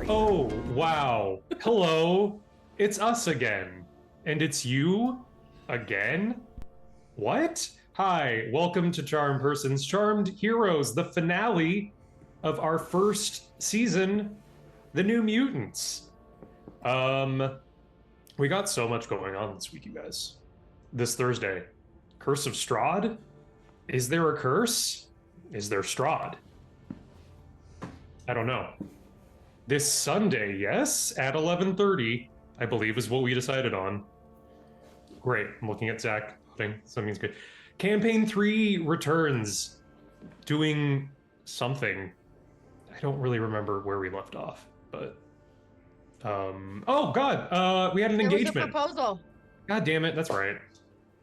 Oh, wow. Hello. It's us again. And it's you again? What? Hi, welcome to CharmedPersons Charmed Heroes, the finale of our first season, The New Mutants. We got so much going on this week, you guys. This Thursday, Curse of Strahd? Is there a curse? Is there Strahd? I don't know. This Sunday, yes, at 11:30, I believe is what we decided on. Great. I'm looking at Zach. Something's good. Campaign 3 returns, doing something. I don't really remember where we left off, but oh god, we had an engagement. There was a proposal. God damn it, that's right.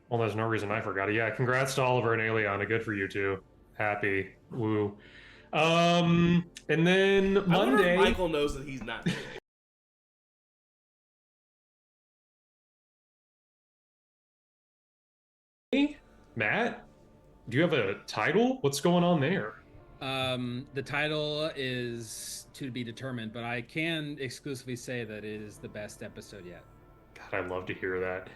Well, there's no reason I forgot it. Yeah, congrats to Oliver and Eliana. Good for you two. Happy. Woo. And then Monday. I wonder if Michael knows that he's not. Matt, do you have a title? What's going on there? The title is to be determined, but I can exclusively say that it is the best episode yet. God, I'd love to hear that.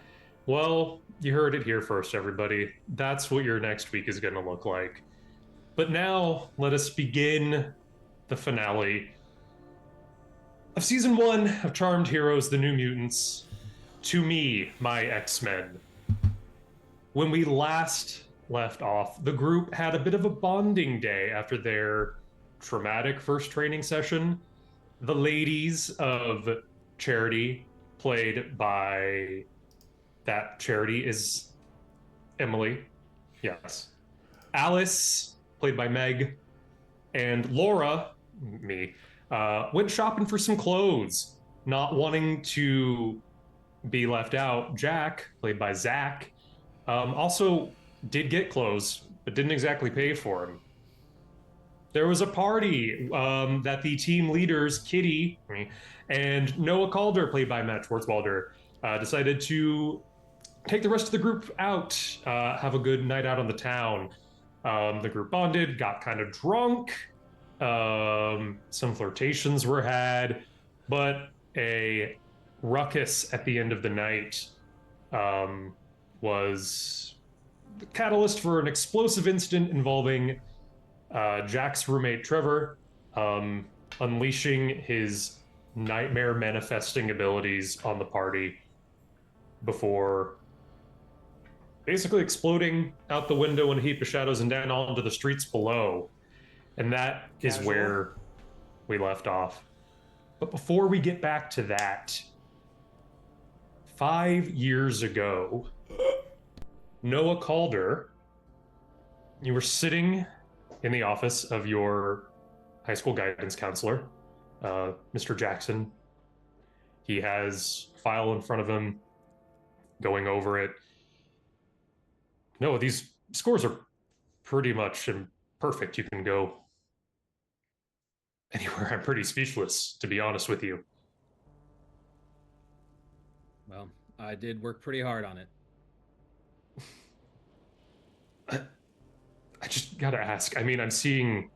Well, you heard it here first, everybody. That's what your next week is going to look like. But now, let us begin the finale of Season 1 of Charmed Heroes, The New Mutants. To me, my X-Men. When we last left off, the group had a bit of a bonding day after their traumatic first training session. The ladies of Charity, played by that Charity is Emily. Yes. Alice, played by Meg, and Laura, me, went shopping for some clothes, not wanting to be left out. Jack, played by Zach, also did get clothes, but didn't exactly pay for them. There was a party that the team leaders, Kitty, and Noah Calder, played by Matt Schwartzwalder, decided to take the rest of the group out, have a good night out on the town. The group bonded, got kind of drunk. Some flirtations were had, but a ruckus at the end of the night was the catalyst for an explosive incident involving Jack's roommate Trevor unleashing his nightmare manifesting abilities on the party before basically exploding out the window in a heap of shadows and down onto the streets below. And that is where we left off. But before we get back to that, 5 years ago, Noah Calder, you were sitting in the office of your high school guidance counselor, Mr. Jackson. He has a file in front of him, going over it. No, these scores are pretty much perfect. You can go anywhere. I'm pretty speechless, to be honest with you. Well, I did work pretty hard on it. I just gotta ask. I mean, I'm seeing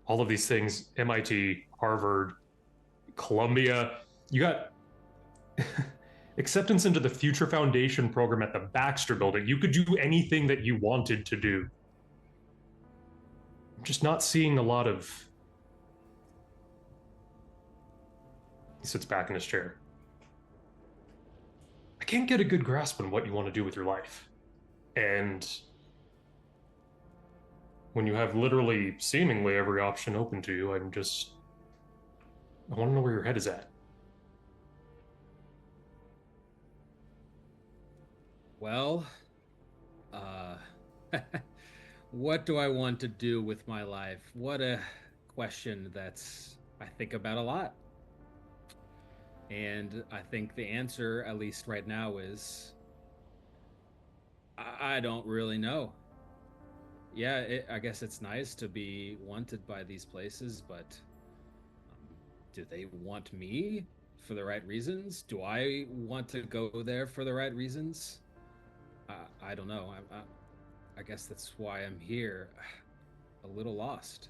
all of these things: MIT, Harvard, Columbia. You got acceptance into the Future Foundation program at the Baxter Building. You could do anything that you wanted to do. I'm just not seeing a lot of... He sits back in his chair. I can't get a good grasp on what you want to do with your life. And when you have literally seemingly every option open to you, I want to know where your head is at. Well, what do I want to do with my life? What a question that's I think about a lot. And I think the answer, at least right now, is I don't really know. Yeah, I guess it's nice to be wanted by these places, but do they want me for the right reasons? Do I want to go there for the right reasons? I don't know. I guess that's why I'm here, a little lost.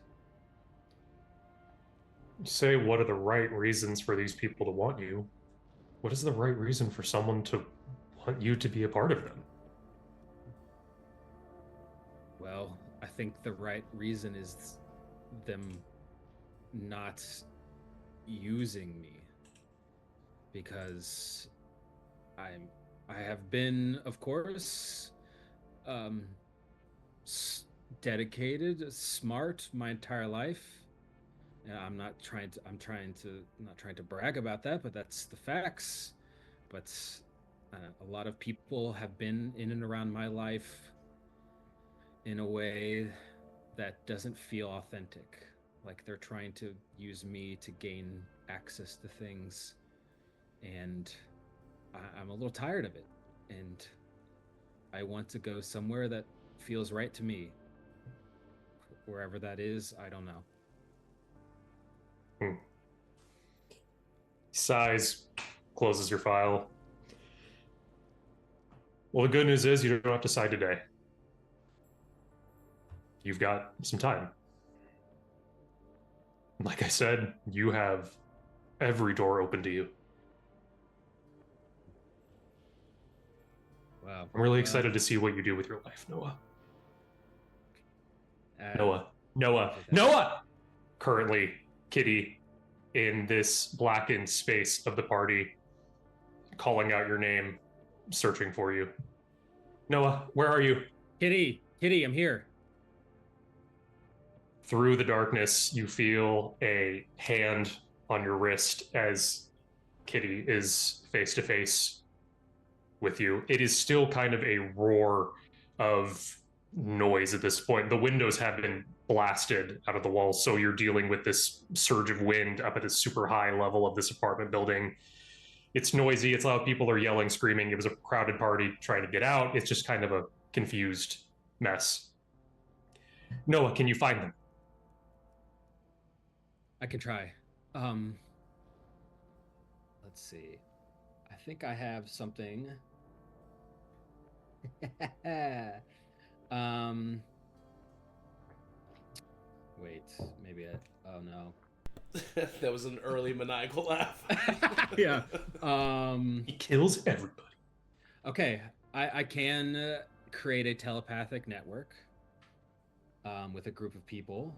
You say, what are the right reasons for these people to want you? What is the right reason for someone to want you to be a part of them? Well, I think the right reason is them not using me, because I have been, of course, um, dedicated, smart my entire life. And I'm not trying to brag about that, but that's the facts. But a lot of people have been in and around my life in a way that doesn't feel authentic. Like they're trying to use me to gain access to things. And I'm a little tired of it. And I want to go somewhere that feels right to me. Wherever that is, I don't know. Sighs, closes your file. Well, the good news is you don't have to decide today. You've got some time. Like I said, you have every door open to you. Wow. I'm really excited to see what you do with your life, Noah. Noah! Currently, Kitty, in this blackened space of the party, calling out your name, searching for you. Noah, where are you? Kitty, I'm here. Through the darkness, you feel a hand on your wrist as Kitty is face to face with you. It is still kind of a roar of noise at this point. The windows have been blasted out of the walls, so you're dealing with this surge of wind up at a super high level of this apartment building. It's noisy, it's loud, people are yelling, screaming. It was a crowded party trying to get out. It's just kind of a confused mess. Noah, can you find them? I can try. Let's see. I think I have something. Wait, maybe oh no. That was an early maniacal laugh. Yeah. He kills everybody. Okay, I can create a telepathic network with a group of people.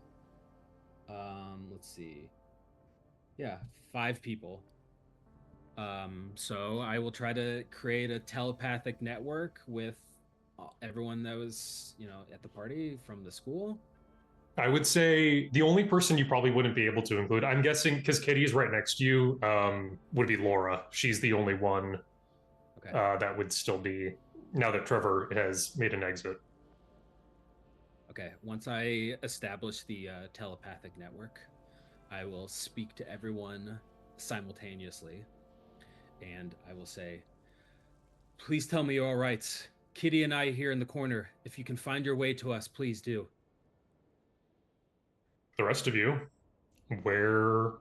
Let's see. Yeah, 5 people. So I will try to create a telepathic network with everyone that was, at the party from the school. I would say the only person you probably wouldn't be able to include, I'm guessing, because Kitty's right next to you, would be Laura. She's the only one that would still be, now that Trevor has made an exit. Okay, once I establish the telepathic network, I will speak to everyone simultaneously, and I will say, please tell me you're all right. Kitty and I here in the corner. If you can find your way to us, please do. The rest of you, where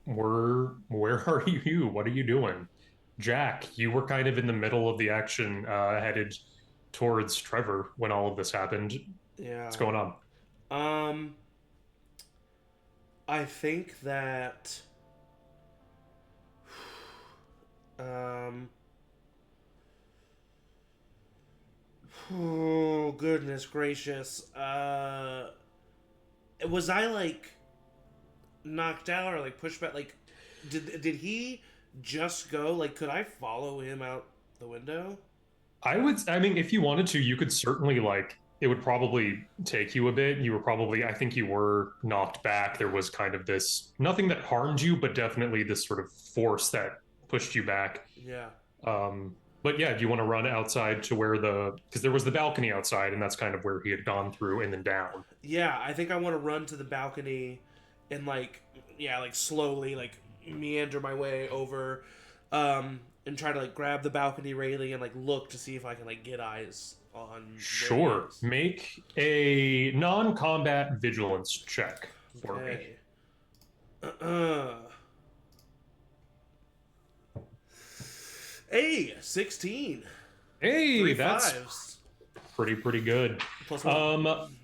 are you? What are you doing? Jack, you were kind of in the middle of the action, headed towards Trevor when all of this happened. Yeah. What's going on? I think that oh goodness gracious. Was I like knocked out or like pushed back? Like did he just go? Like could I follow him out the window? I mean, if you wanted to, you could certainly, like, it would probably take you a bit. You were probably, I think you were knocked back. There was kind of this, nothing that harmed you, but definitely this sort of force that pushed you back. Yeah. But yeah, do you want to run outside to where because there was the balcony outside, and that's kind of where he had gone through and then down. Yeah, I think I want to run to the balcony and like slowly like meander my way over, and try to like grab the balcony railing and like look to see if I can like get eyes on. Sure. Make a non-combat vigilance check for me. Hey, 16. Hey, 3 that's fives. pretty good. Plus 1.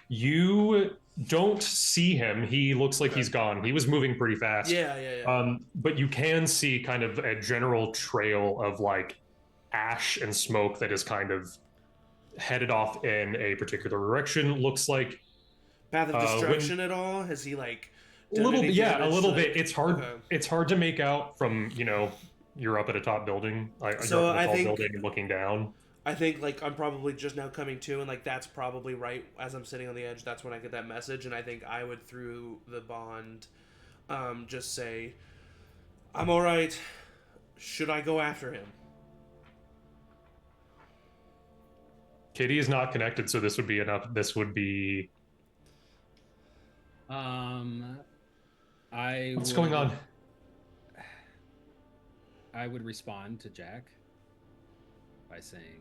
You don't see him. He looks like Okay. he's gone. He was moving pretty fast. Yeah. But you can see kind of a general trail of like ash and smoke that is kind of headed off in a particular direction. Looks like Path of when destruction at all? Has he like a done little any bit, yeah, a damage? little Like, bit. It's hard. okay. It's hard to make out from you're up at a top building. You're So up at a tall building and looking down. I think like I'm probably just now coming to, and like that's probably right as I'm sitting on the edge. That's when I get that message, and I think I would through the bond, just say, "I'm all right. Should I go after him?" Kitty is not connected, so this would be enough. This would be what's going on? I would respond to Jack by saying,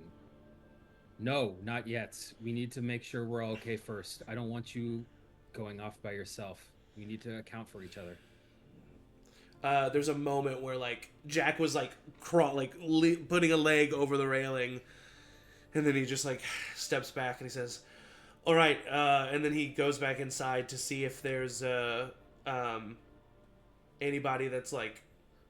"No, not yet. We need to make sure we're all okay first. I don't want you going off by yourself. We need to account for each other." There's a moment where like Jack was like putting a leg over the railing, and then he just like steps back and he says, "All right," and then he goes back inside to see if there's anybody that's like,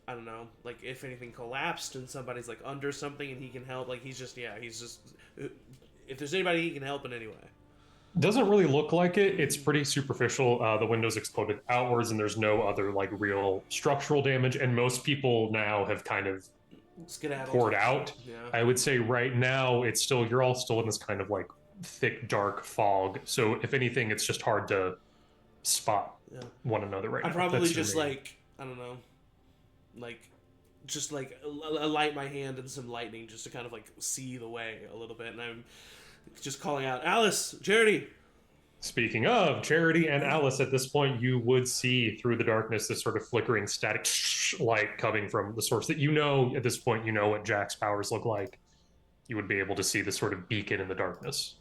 I don't know, like if anything collapsed and somebody's like under something and he can help. Like he's just if there's anybody he can help in any way. Doesn't really look like it. It's pretty superficial. The windows exploded outwards, and there's no other like real structural damage. And most people now have kind of Skedaddled. poured out. Yeah. I would say right now you're all still in this kind of like thick, dark fog. So if anything, it's just hard to spot one another right now. I probably just like, I don't know, like just like light my hand in some lightning just to kind of like see the way a little bit, and I'm just calling out, "Alice, Charity." Speaking of Charity and Alice, at this point you would see through the darkness this sort of flickering static light coming from the source that at this point what Jack's powers look like. You would be able to see this sort of beacon in the darkness.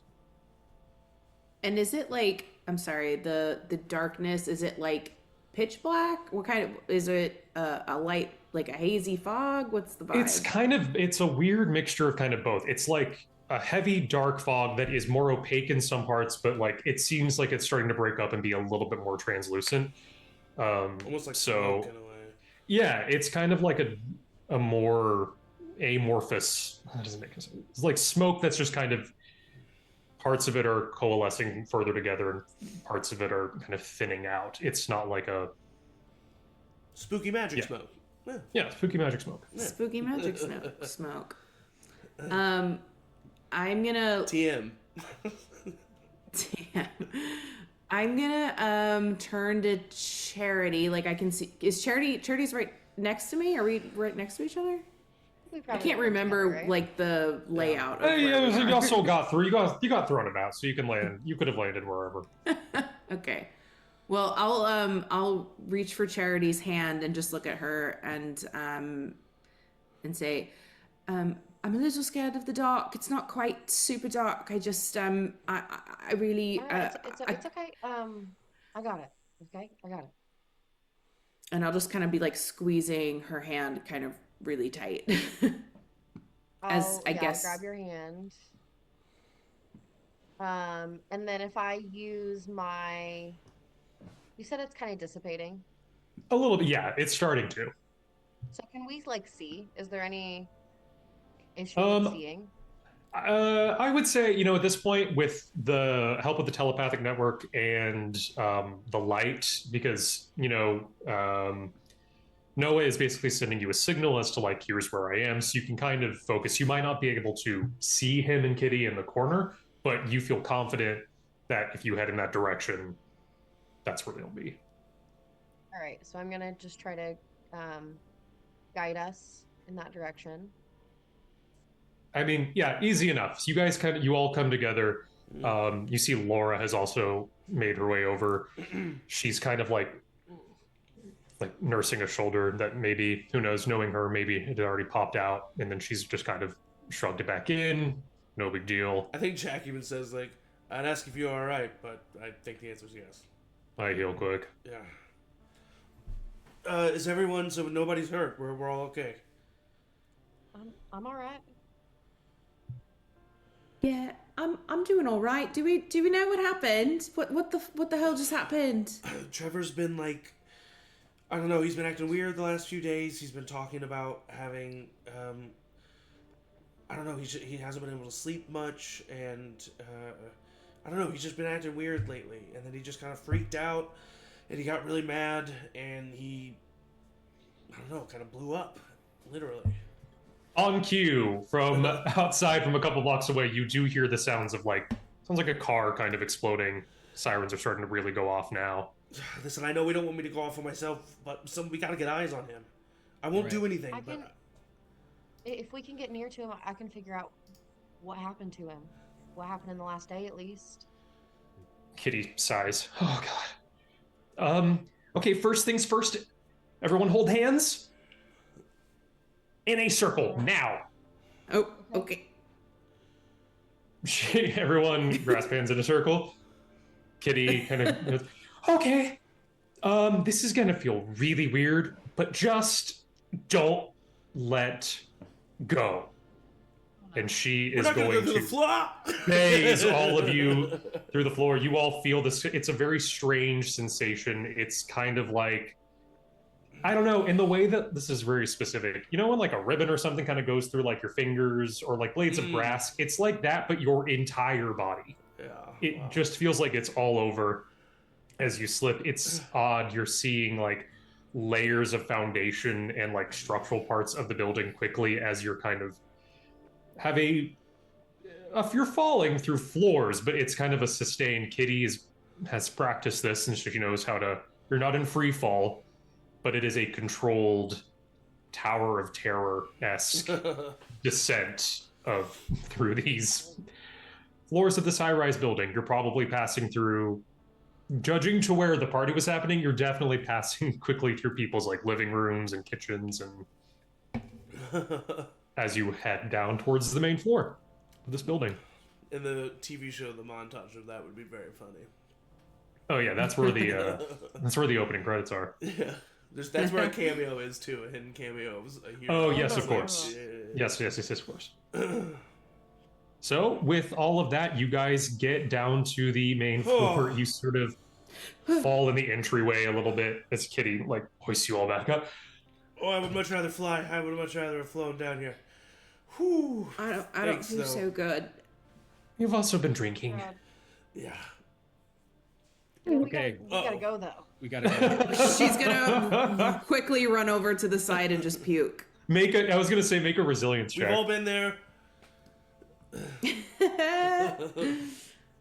And is it like, I'm sorry, the darkness, is it like pitch black? What kind of, is it a light, like a hazy fog? What's the vibe? It's a weird mixture of kind of both. It's like a heavy dark fog that is more opaque in some parts, but like it seems like it's starting to break up and be a little bit more translucent. Almost like smoke in a way. Yeah, it's kind of like a more amorphous. That doesn't make sense. It's like smoke that's just kind of parts of it are coalescing further together and parts of it are kind of thinning out. It's not like a spooky magic smoke. Yeah, spooky magic smoke. Yeah. Spooky magic smoke. I'm gonna TM. I'm gonna turn to Charity. Like I can see, Charity's right next to me? Are we right next to each other? I can't remember together, right? Like the layout. You also got through. You got thrown about, so you can land. You could have landed wherever. Okay. Well, I'll reach for Charity's hand and just look at her and say, I'm a little scared of the dark. It's not quite super dark. I just I really right, it's okay. I got it. Okay, I got it. And I'll just kind of be like squeezing her hand kind of really tight. I'll grab your hand. And then if I use my, you said it's kind of dissipating. A little bit, yeah. It's starting to. So can we like see? Is there any issue with seeing? I would say, at this point, with the help of the telepathic network and the light, because Noah is basically sending you a signal as to like, here's where I am, so you can kind of focus. You might not be able to see him and Kitty in the corner, but you feel confident that if you head in that direction, that's where they'll be. All right, so I'm gonna just try to guide us in that direction. I mean, yeah, easy enough. So you all come together. You see Laura has also made her way over. She's kind of like nursing a shoulder that maybe, who knows, knowing her, maybe it had already popped out, and then she's just kind of shrugged it back in. No big deal. I think Jack even says, like, I'd ask if you're all right, but I think the answer is yes. I heal quick. Yeah. Is everyone, so nobody's hurt? We're all okay? I'm all right. Yeah, I'm doing all right. Do we know what happened? What the hell just happened? Trevor's been like, I don't know, he's been acting weird the last few days. He's been talking about having, I don't know, he hasn't been able to sleep much, and I don't know, he's just been acting weird lately. And then he just kind of freaked out, and he got really mad, and he, I don't know, kind of blew up, literally. On cue, from outside, from a couple blocks away, you do hear the sounds of sounds like a car kind of exploding. Sirens are starting to really go off now. Listen, I know we don't want me to go off on myself, but we gotta get eyes on him. I won't do anything. If we can get near to him, I can figure out what happened to him. What happened in the last day, at least. Kitty sighs. Oh, God. Okay, first things first. Everyone hold hands. In a circle, now. Oh, okay. Everyone grasp hands in a circle. Kitty kind of goes, okay. This is gonna feel really weird, but just don't let go. And she is going to phase all of you through the floor. You all feel this. It's a very strange sensation. It's kind of like, I don't know, in the way that this is very specific. You know when like a ribbon or something kind of goes through like your fingers or like blades of grass? It's like that, but your entire body. Yeah. It just feels like it's all over as you slip. It's odd. You're seeing like layers of foundation and like structural parts of the building quickly as you're kind of have you're falling through floors, but it's kind of a sustained. Kitty has practiced this and she knows how to, you're not in free fall, but it is a controlled Tower of Terror-esque descent through these floors of this high-rise building. You're probably passing through, judging to where the party was happening, you're definitely passing quickly through people's like living rooms and kitchens and as you head down towards the main floor of this building. In the TV show, the montage of that would be very funny. Oh yeah, that's where the opening credits are. Yeah. That's where a cameo is too, a hidden cameo. Oh yes, of course. Yes, of course. So with all of that, you guys get down to the main floor. You sort of fall in the entryway a little bit as Kitty like hoists you all back up. Oh, I would much rather fly. I would much rather have flown down here. Whew. I don't feel so good. You've also been drinking. Yeah. Okay. We gotta go though. We gotta go. She's gonna quickly run over to the side and just puke. Make a resilience check. We've all been there.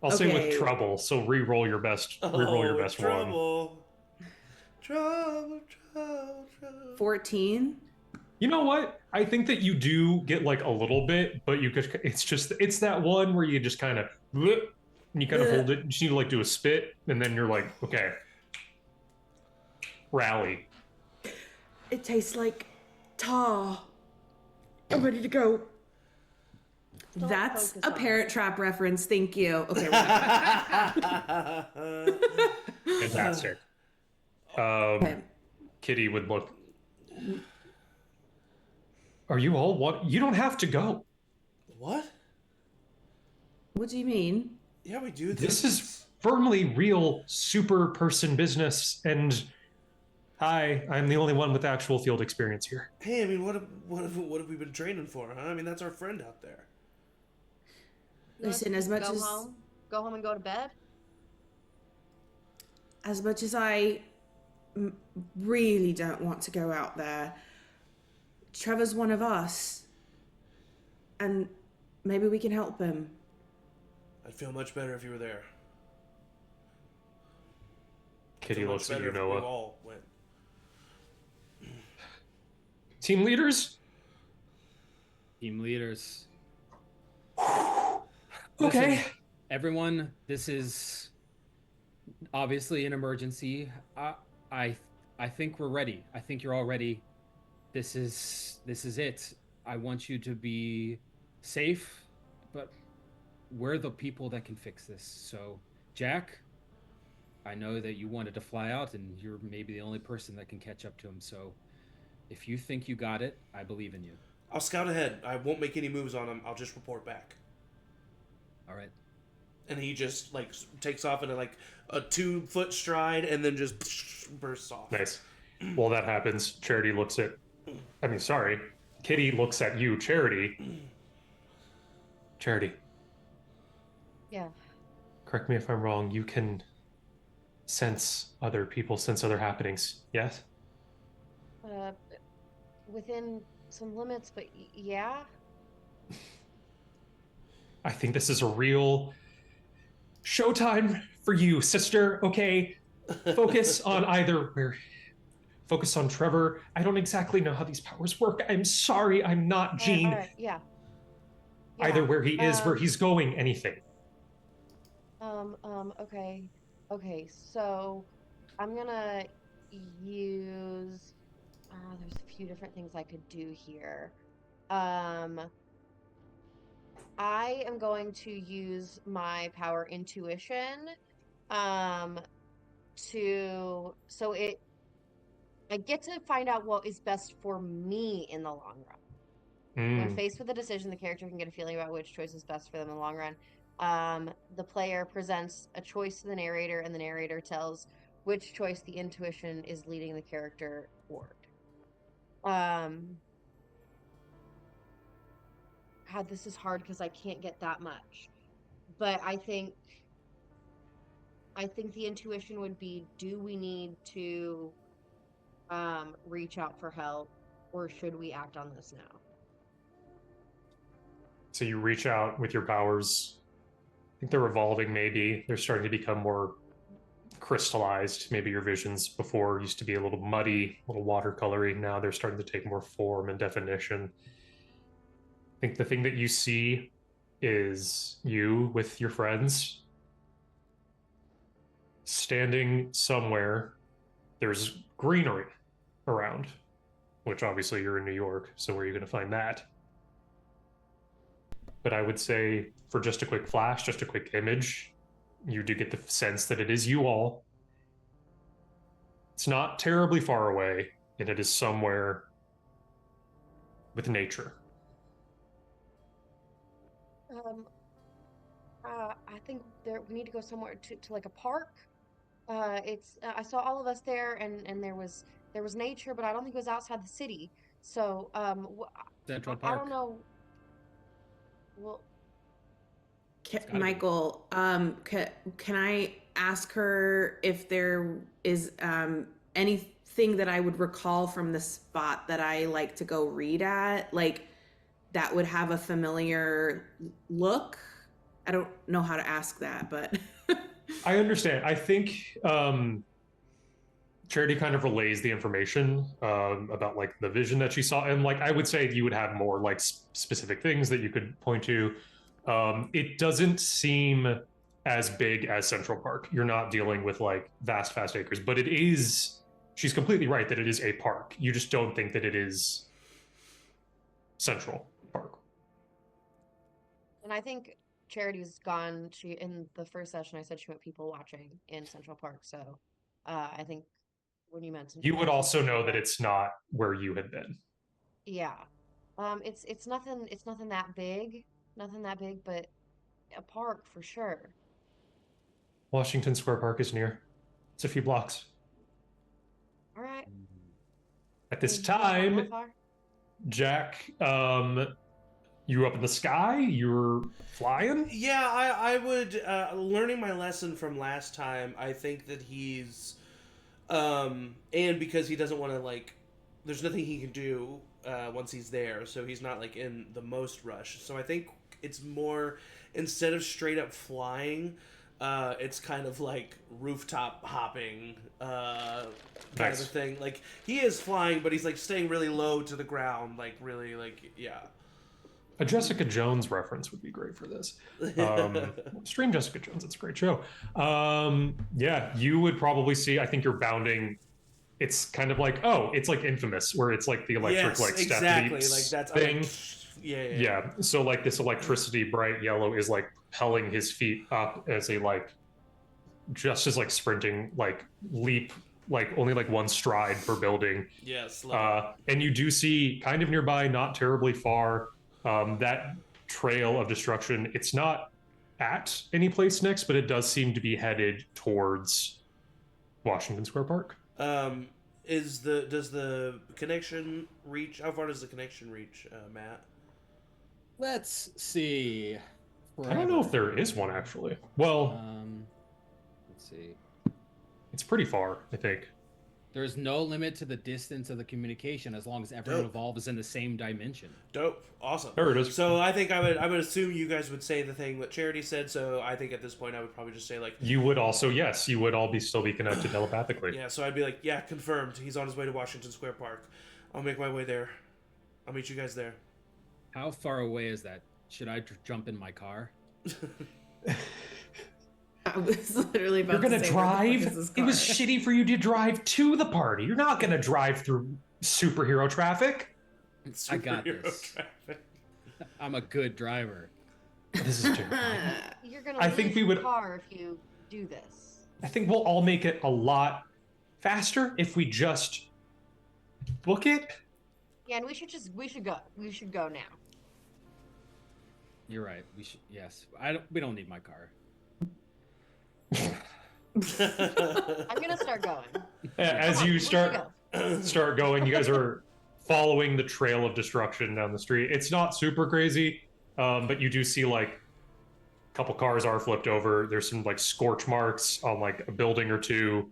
I'll say with trouble, so re-roll your best. Re-roll your best trouble. one. Trouble. 14. You know what? I think that you do get like a little bit, but it's that one where you just kind of and you kind of hold it. You just need to like do a spit, and then you're like, okay, rally. It tastes like tar. I'm ready to go. That's a Parent Trap reference. Thank you. Okay. Fantastic. Okay. Kitty would look. Are you all what? You don't have to go. What? What do you mean? Yeah, we do. This is firmly real super person business, and I'm the only one with actual field experience here. Hey, I mean, what have we been training for? Huh? I mean, that's our friend out there. Listen, go home and go to bed. As much as I really don't want to go out there, Trevor's one of us, and maybe we can help him. I'd feel much better if you were there. Kitty looks at you, Noah. We all went. Team leaders? Team leaders. Okay. Listen, everyone, this is obviously an emergency. I think we're ready. I think you're all ready. This is it. I want you to be safe, but we're the people that can fix this. So, Jack, I know that you wanted to fly out, and you're maybe the only person that can catch up to him. So, if you think you got it, I believe in you. I'll scout ahead. I won't make any moves on him. I'll just report back. All right. And he just like takes off in a 2-foot stride and then just bursts off. Nice. While that happens, Charity looks at, Kitty looks at you, Charity. Charity, Yeah. correct me if I'm wrong, you can sense other people, sense other happenings, yes? Within some limits, but yeah. I think this is a real showtime for you, sister, okay? Focus on focus on Trevor. I don't exactly know how these powers work. I'm sorry, I'm not Jean. All right, yeah. Either where he is, where he's going, anything. Okay. Okay, so I'm gonna use there's a few different things I could do here. I am going to use my power intuition I get to find out what is best for me in the long run. When faced with a decision, the character can get a feeling about which choice is best for them in the long run. The player presents a choice to the narrator, and the narrator tells which choice the intuition is leading the character toward. God, this is hard because I can't get that much. But I think the intuition would be, do we need to reach out for help, or should we act on this now? So you reach out with your powers. I think they're evolving, maybe. They're starting to become more crystallized. Maybe your visions before used to be a little muddy, a little watercolory. Now they're starting to take more form and definition. I think the thing that you see is you with your friends standing somewhere. There's greenery around, which obviously you're in New York, so where are you going to find that? But I would say for just a quick flash, just a quick image, you do get the sense that it is you all. It's not terribly far away, and it is somewhere with nature. I think we need to go somewhere to like a park. I saw all of us there, and there was nature, but I don't think it was outside the city. So Central Park. I don't know. Well, Michael, can I ask her if there is anything that I would recall from the spot that I like to go read at, like that would have a familiar look? I don't know how to ask that, but I understand. I think Charity kind of relays the information about like the vision that she saw, and like I would say you would have more like specific things that you could point to. It doesn't seem as big as Central Park. You're not dealing with like vast acres, but it is. She's completely right that it is a park. You just don't think that it is Central Park. and I think Charity's gone. In the first session, I said she went people watching in Central Park. So I think when you mentioned, you would also know that it's not where you had been. Yeah, it's nothing. It's nothing that big. Nothing that big, but a park for sure. Washington Square Park is near. It's a few blocks. All right. At this How time, far? Jack, you were up in the sky? You were flying? Yeah, I would, learning my lesson from last time, I think that he's, and because he doesn't want to, like, there's nothing he can do once he's there, so he's not, like, in the most rush. So I think it's more, instead of straight up flying, it's kind of like rooftop hopping kind of a thing. Like, he is flying, but he's, like, staying really low to the ground, like, really, like, yeah. A Jessica Jones reference would be great for this. Stream Jessica Jones, it's a great show. Yeah, you would probably see, I think you're bounding. It's kind of like, it's like Infamous, where it's like the electric, like step leaps like that's thing. Yeah. So like this electricity, bright yellow, is like propelling his feet up as a like, just as like sprinting, like leap, like only like one stride per building. Yes. And you do see kind of nearby, not terribly far, that trail of destruction. It's not at any place next, but it does seem to be headed towards Washington Square Park. Does the connection reach? How far does the connection reach, Matt? Let's see. I don't know if there is one actually. Well, let's see. It's pretty far, I think. There's no limit to the distance of the communication as long as everyone evolves in the same dimension. Dope. Awesome. There it is. So I think I would assume you guys would say the thing that Charity said, so I think at this point I would probably just say like you would also, yes, you would all still be connected telepathically. Yeah, so I'd be like, yeah, confirmed. He's on his way to Washington Square Park. I'll make my way there. I'll meet you guys there. How far away is that? Should I jump in my car? I was literally about You're gonna to say, drive? where the fuck is this It was car? shitty for you to drive to the party. You're not gonna drive through superhero traffic. I got Superhero this. traffic. I'm a good driver. This is terrifying. You're gonna I lose think we your would- car if you do this. I think we'll all make it a lot faster if we just book it. Yeah, and we should go. We should go now. You're right. We should. Yes. We don't need my car. I'm gonna start going. As Come on, you we should start go. going, you guys are following the trail of destruction down the street. It's not super crazy, but you do see like a couple cars are flipped over. There's some like scorch marks on like a building or two.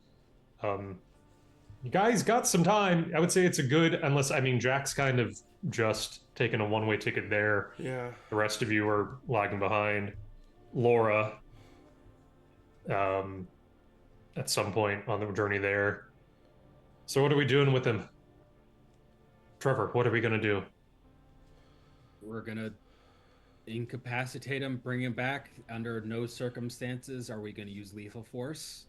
You guys got some time. I would say it's a good, unless, I mean, Jack's kind of just taking a one-way ticket there. Yeah. The rest of you are lagging behind. Laura, at some point on the journey there. So what are we doing with him? Trevor, what are we gonna do? We're gonna incapacitate him, bring him back. Under no circumstances are we gonna use lethal force.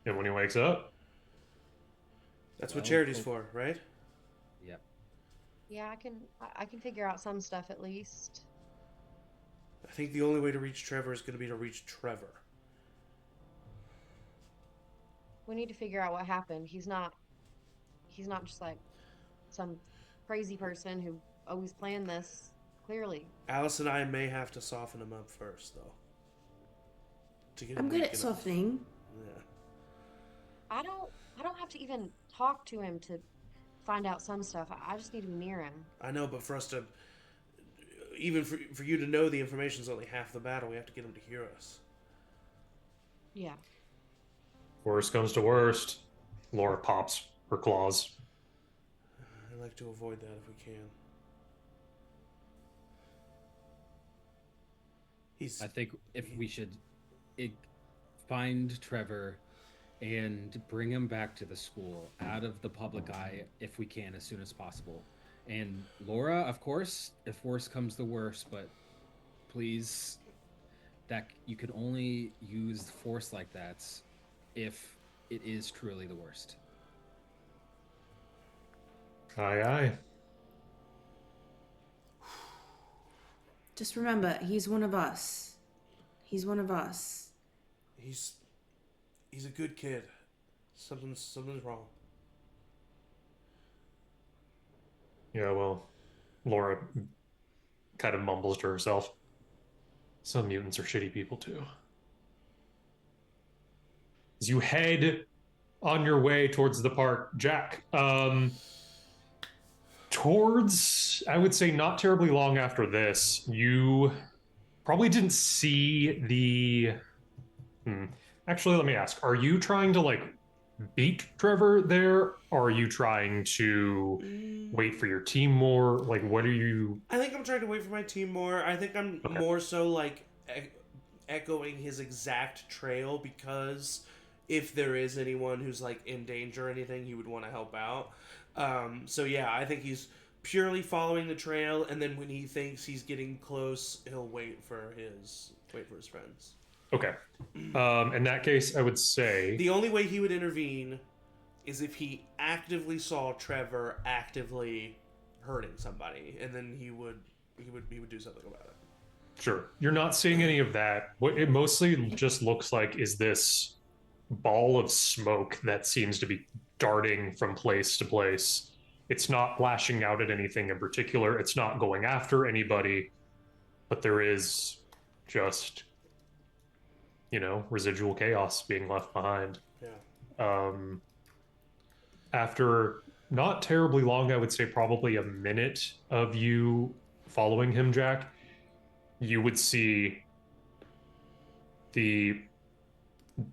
And when he wakes up? That's what Well, Charity's for, right? Yep. Yeah, I can figure out some stuff at least. I think the only way to reach Trevor is going to be to reach Trevor. We need to figure out what happened. He's not just like some crazy person who always planned this. Clearly. Alice and I may have to soften him up first, though. To get him I'm good weak at enough. softening. Yeah. I don't have to even talk to him to find out some stuff. I just need to be near him. I know, but for us to, even for you to know the information is only half the battle. We have to get him to hear us. Yeah. Worst comes to worst. Laura pops her claws. I like to avoid that if we can. I think if we should find Trevor and bring him back to the school, out of the public eye, if we can, as soon as possible. And Laura, of course, if worse comes to worse, but please, that you could only use force like that if it is truly the worst. Aye, aye. Just remember, he's one of us. He's one of us. He's a good kid. Something's wrong. Yeah, well, Laura kind of mumbles to herself. Some mutants are shitty people too. As you head on your way towards the park, Jack, towards, I would say not terribly long after this, you probably didn't see the... Actually, let me ask, are you trying to, like, beat Trevor there, or are you trying to wait for your team more? Like, what are you... I think I'm trying to wait for my team more. I think I'm more so, like, echoing his exact trail, because if there is anyone who's, like, in danger or anything, he would want to help out. So, yeah, I think he's purely following the trail, and then when he thinks he's getting close, he'll wait for his friends. Okay. In that case, I would say... The only way he would intervene is if he actively saw Trevor actively hurting somebody, and then he would do something about it. Sure. You're not seeing any of that. What it mostly just looks like is this ball of smoke that seems to be darting from place to place. It's not flashing out at anything in particular. It's not going after anybody, but there is just, residual chaos being left behind. Yeah. After not terribly long, I would say probably a minute of you following him, Jack, you would see the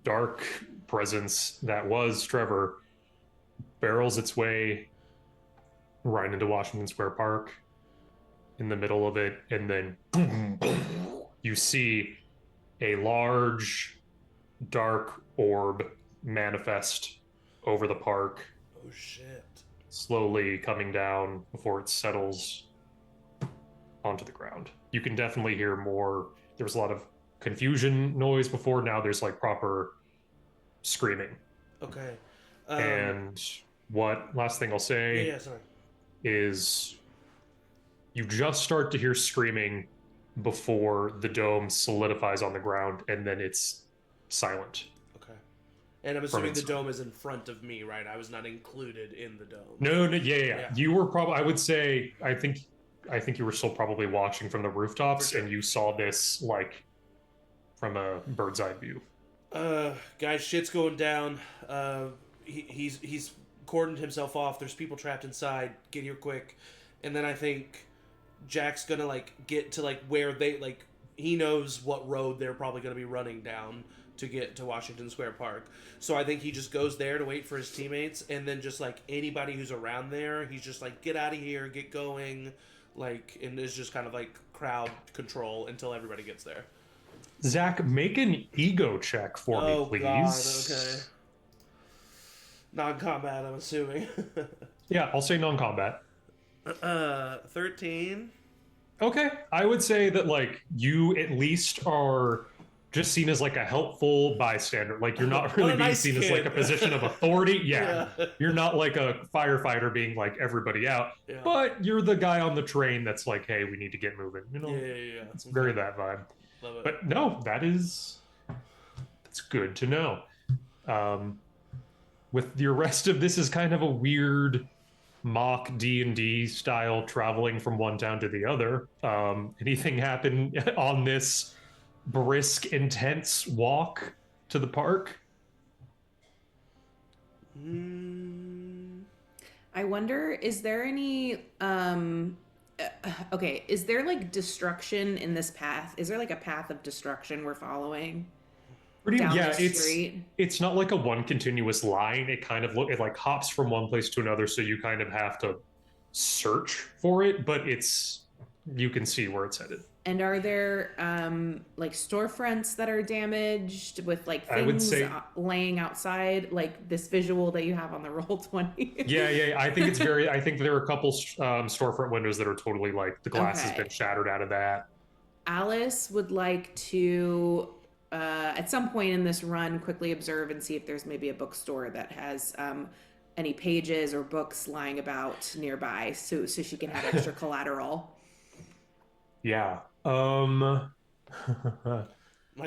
dark presence that was Trevor barrels its way right into Washington Square Park in the middle of it, and then you see a large dark orb manifest over the park, Oh shit. slowly coming down before it settles onto the ground. You can definitely hear more. There was a lot of confusion noise before. Now there's like proper screaming. Okay. And what last thing I'll say Yeah, sorry. is you just start to hear screaming before the dome solidifies on the ground, and then it's silent. Okay. And I'm assuming the inside. dome is in front of me, right? I was not included in the dome. No, yeah. Yeah. You were probably, I would say, I think you were still probably watching from the rooftops, For sure. and you saw this like from a bird's eye view. Guys, shit's going down. He's cordoned himself off. There's people trapped inside. Get here quick. And then I think Jack's gonna like get to like where they like he knows what road they're probably gonna be running down to get to Washington Square Park. So I think he just goes there to wait for his teammates, and then just like anybody who's around there, he's just like, get out of here, get going, like, and it's just kind of like crowd control until everybody gets there. Zach, make an ego check for me, please. God, okay. Non-combat, I'm assuming. Yeah, I'll say non-combat. 13. Okay, I would say that like you at least are just seen as like a helpful bystander. Like you're not really being nice seen as kid. like a position of authority. Yeah. Yeah. You're not like a firefighter being like everybody out, Yeah. but you're the guy on the train that's like, hey, we need to get moving. Yeah. It's very that vibe. Love it. But no, that's good to know. With your rest of this is kind of a weird mock D&D style traveling from one town to the other. Anything happen on this brisk, intense walk to the park? I wonder, is there any okay, is there like destruction in this path? Is there like a path of destruction we're following? Down the street? It's not like a one continuous line. It kind of it like hops from one place to another, so you kind of have to search for it, but you can see where it's headed. And are there like storefronts that are damaged with like I would things say- laying outside, like this visual that you have on the Roll20? Yeah. I think I think there are a couple storefront windows that are totally like the glass has Okay. been shattered out of that. Alice would like to at some point in this run quickly observe and see if there's maybe a bookstore that has any pages or books lying about nearby, so she can have extra collateral. Yeah. Michael's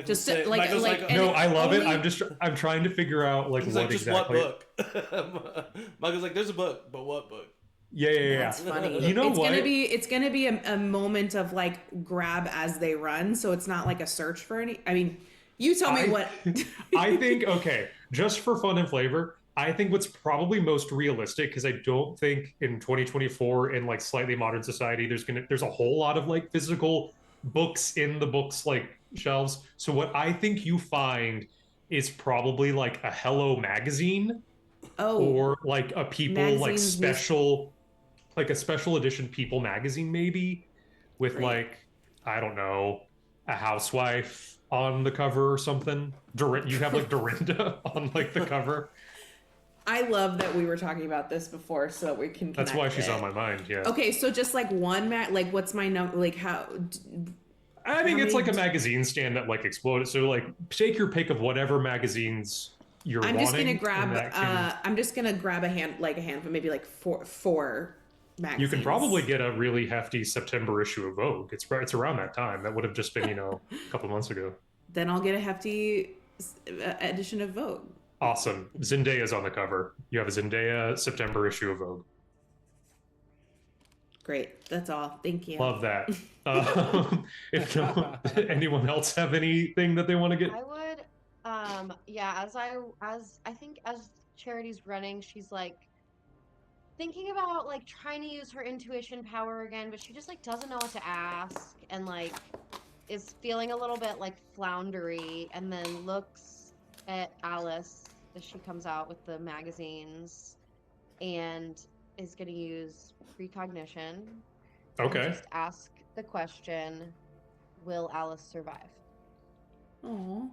Just say- like- Michael's like- like, and No, I love it. only- I'm trying to figure out like he's what like, just exactly. what book? Michael's like, there's a book, but what book? Yeah. That's funny. You know it's what? It's gonna be a moment of like grab as they run, so it's not like a search for any. I mean, you tell me what. I think, okay, just for fun and flavor, I think what's probably most realistic, because I don't think in 2024 in like slightly modern society there's a whole lot of like physical books in the books like shelves. So what I think you find is probably like a Hello magazine or like a People like Magazines, special like a special edition People magazine maybe with Great. like, I don't know, a housewife on the cover or something. You have like Dorinda on like the cover. I love that we were talking about this before, so that we can. That's why connect she's it. on my mind. Yeah. Okay, so just like one like what's my number? Like how? I think How it's like many a magazine stand that like exploded. So like take your pick of whatever magazines you're I'm wanting. just gonna and grab. that can- I'm just gonna grab a handful, maybe like four magazines. you can probably get a really hefty September issue of Vogue. It's around that time. That would have just been a couple months ago. Then I'll get a hefty edition of Vogue. Awesome. Zendaya's on the cover. You have a Zendaya September issue of Vogue. Great. That's all. Thank you. Love that. If no, anyone else have anything that they want to get? I would, yeah, as I think as Charity's running, she's like thinking about like trying to use her intuition power again, but she just like doesn't know what to ask and like is feeling a little bit like floundery, and then looks at Alice as she comes out with the magazines and is going to use precognition. Okay. And just ask the question, will Alice survive? Oh.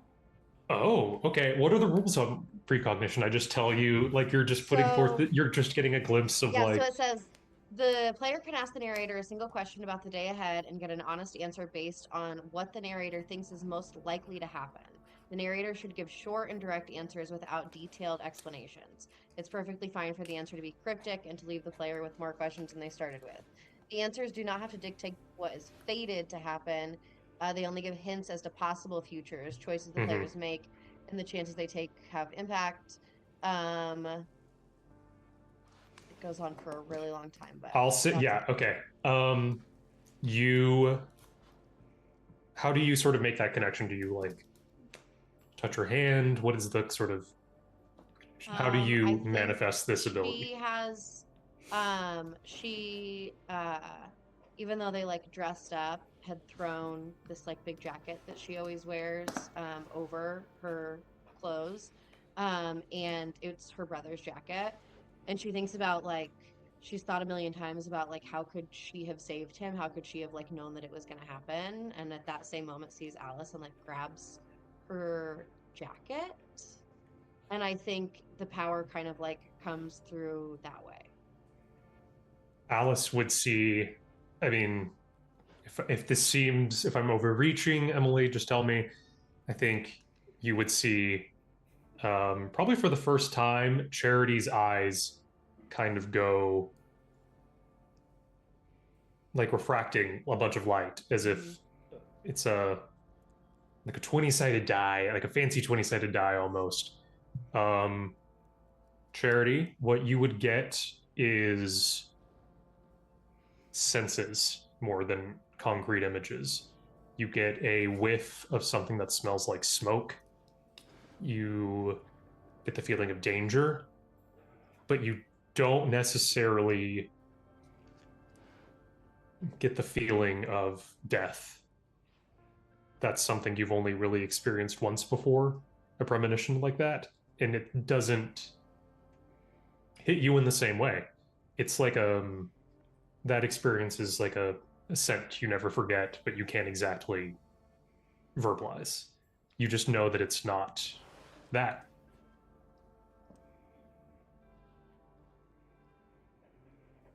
Oh, okay. What are the rules on precognition? I just tell you, like, you're just putting forth, you're just getting a glimpse of, Yeah, like. so it says the player can ask the narrator a single question about the day ahead and get an honest answer based on what the narrator thinks is most likely to happen. The narrator should give short and direct answers without detailed explanations. It's perfectly fine for the answer to be cryptic and to leave the player with more questions than they started with. The answers do not have to dictate what is fated to happen. They only give hints as to possible futures, choices the players make, and the chances they take have impact. It goes on for a really long time, but I'll sit. Yeah. Okay. How do you sort of make that connection? Do you like touch her hand? What is the sort of? How do you manifest this ability? She has, even though they like dressed up, had thrown this like big jacket that she always wears over her clothes, and it's her brother's jacket, and she thinks about like she's thought a million times about like how could she have saved him, how could she have like known that it was going to happen, and at that same moment sees Alice and like grabs her jacket, and I think the power kind of like comes through that way. Alice would see. I mean, if this seems, if I'm overreaching, Emily, just tell me. I think you would see, probably for the first time, Charity's eyes kind of go like refracting a bunch of light, as if it's like a 20-sided die, like a fancy 20-sided die almost. Charity, what you would get is senses more than concrete images. You get a whiff of something that smells like smoke. You get the feeling of danger, but you don't necessarily get the feeling of death. That's something you've only really experienced once before, a premonition like that, and it doesn't hit you in the same way. It's like that experience is like a scent you never forget, but you can't exactly verbalize. You just know that it's not that.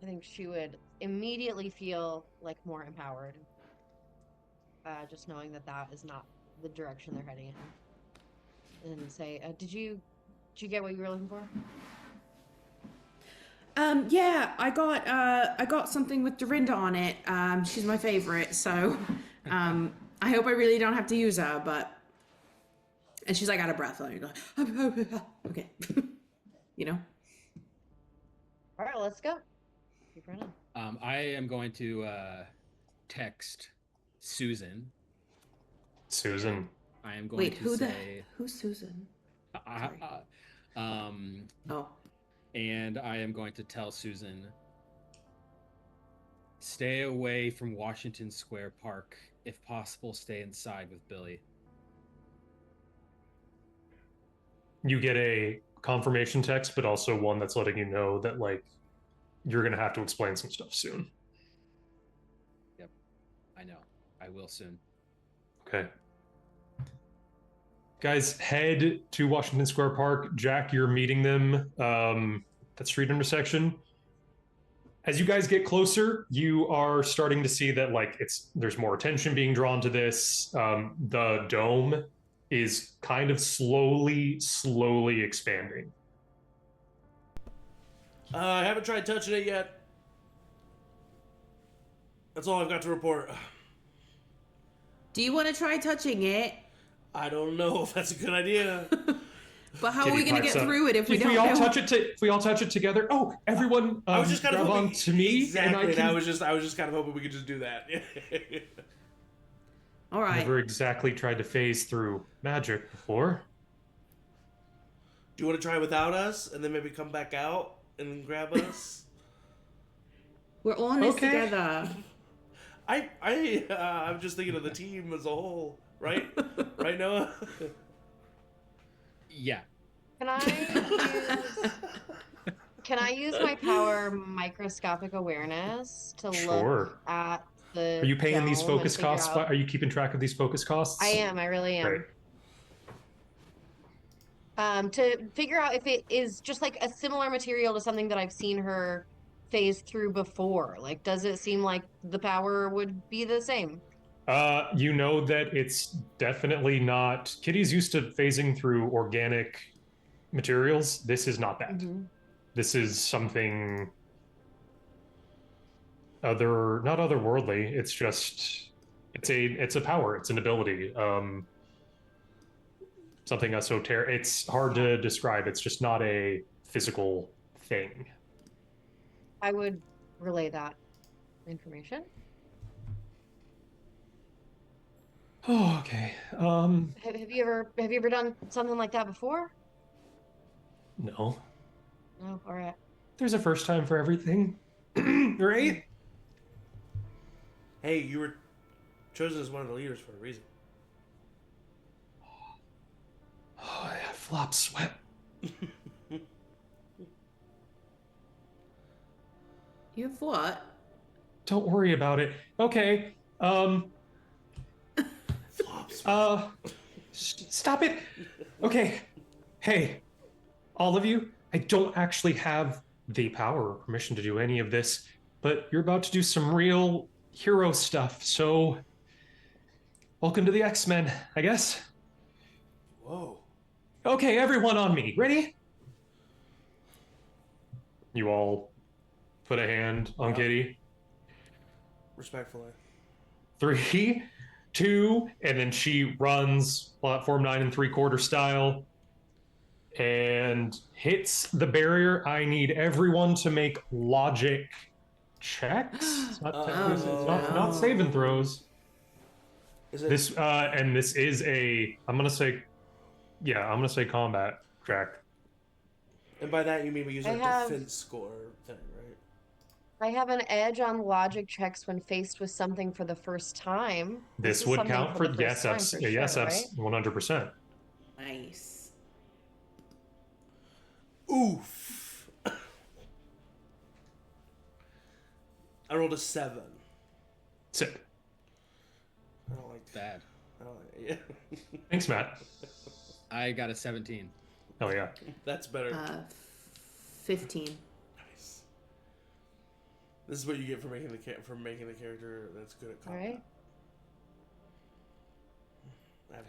I think she would immediately feel like more empowered, just knowing that that is not the direction they're heading in. And say, did you get what you were looking for? Yeah, I got something with Dorinda on it. She's my favorite, so I hope I really don't have to use her, but and she's like out of breath, like okay. You know? All right, let's go. Keep running. I am going to text Susan. Susan. I am going to say who's Susan? Oh. And I am going to tell Susan, stay away from Washington Square Park. If possible, stay inside with Billy. You get a confirmation text, but also one that's letting you know that, like, you're going to have to explain some stuff soon. Yep. I know. I will soon. Okay. Guys, head to Washington Square Park. Jack, you're meeting them that street intersection. As you guys get closer, you are starting to see that like there's more attention being drawn to this. The dome is kind of slowly expanding. I haven't tried touching it yet. That's all I've got to report. Do you want to try touching it? I don't know if that's a good idea. But how are Kitty we going to pipes get up. through it if we If don't we all know? if we all touch it together. Oh, everyone, I was just kind of grab hoping on to me, exactly. and I was just kind of hoping we could just do that. All right. Never exactly tried to phase through magic before. Do you want to try without us, and then maybe come back out and grab us? We're all in this Okay. together. I'm just thinking of the team as a whole, right? Right, Noah? Yeah. Can I use my power microscopic awareness to Sure. look at the Are you paying these dome and focus figure costs? out- Are you keeping track of these focus costs? I am. I really am. Great. To figure out if it is just like a similar material to something that I've seen her phase through before. Like, does it seem like the power would be the same? You know that it's definitely not. Kitty's used to phasing through organic materials. This is not that. Mm-hmm. This is something not otherworldly. It's just it's a power. It's an ability. Something esoteric. It's hard to describe. It's just not a physical thing. I would relay that information. Oh, okay. Have you ever done something like that before? No. No. All right. There's a first time for everything. Right? Hey, you were chosen as one of the leaders for a reason. Oh, I have flop sweat. You have what? Don't worry about it. Okay. Stop it. Okay. Hey, all of you, I don't actually have the power or permission to do any of this, but you're about to do some real hero stuff, so welcome to the X-Men, I guess. Whoa. Okay, everyone on me. Ready? You all put a hand on Kitty. Respectfully. 3, 2, and then she runs platform 9 3/4 style and hits the barrier. I need everyone to make logic checks. It's not saving throws. Is it This and this is I'm gonna say combat check. And by that you mean we use our I have- defense score thing, right? I have an edge on logic checks when faced with something for the first time. This is would something count for the yes, first time F's, for yes, sure, F's, 100%. Nice. Oof. I rolled a 7. Sick. I don't like Bad. I don't like yeah. Thanks, Matt. I got a 17. Hell yeah. That's better. 15. Nice. This is what you get for making the character that's good at combat. Right.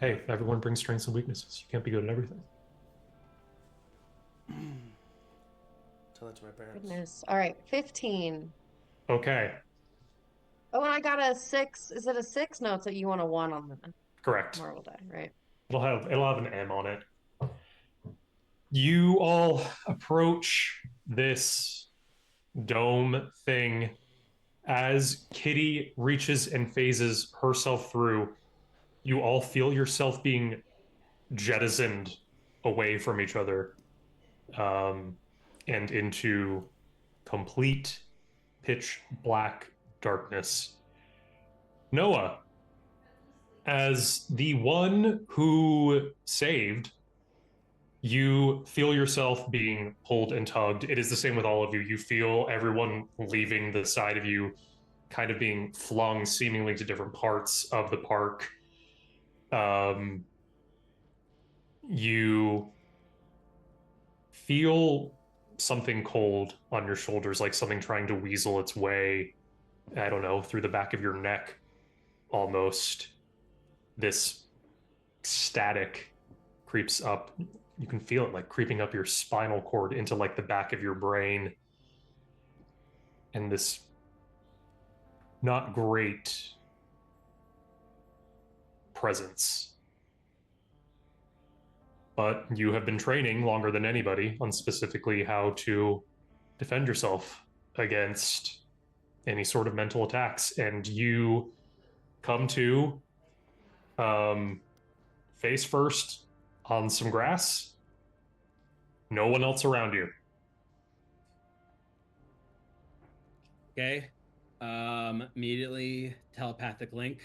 Hey, everyone brings strengths and weaknesses. You can't be good at everything. Tell that to my parents. Goodness. All right. 15. Okay, Oh, and I got a 6. Is it a 6? No, it's that you want a 1 on the correct. marble die, right? It'll have an M on it. You all approach this dome thing as Kitty reaches and phases herself through. You all feel yourself being jettisoned away from each other, and into complete pitch black darkness. Noah, as the one who saved, you feel yourself being pulled and tugged. It is the same with all of you. You feel everyone leaving the side of you, kind of being flung seemingly to different parts of the park. You feel something cold on your shoulders, like something trying to weasel its way, I don't know, through the back of your neck almost. This static creeps up. You can feel it like creeping up your spinal cord into like the back of your brain. And this not great presence but you have been training longer than anybody on specifically how to defend yourself against any sort of mental attacks. And you come to face first on some grass. No one else around you. Okay. Immediately telepathic link.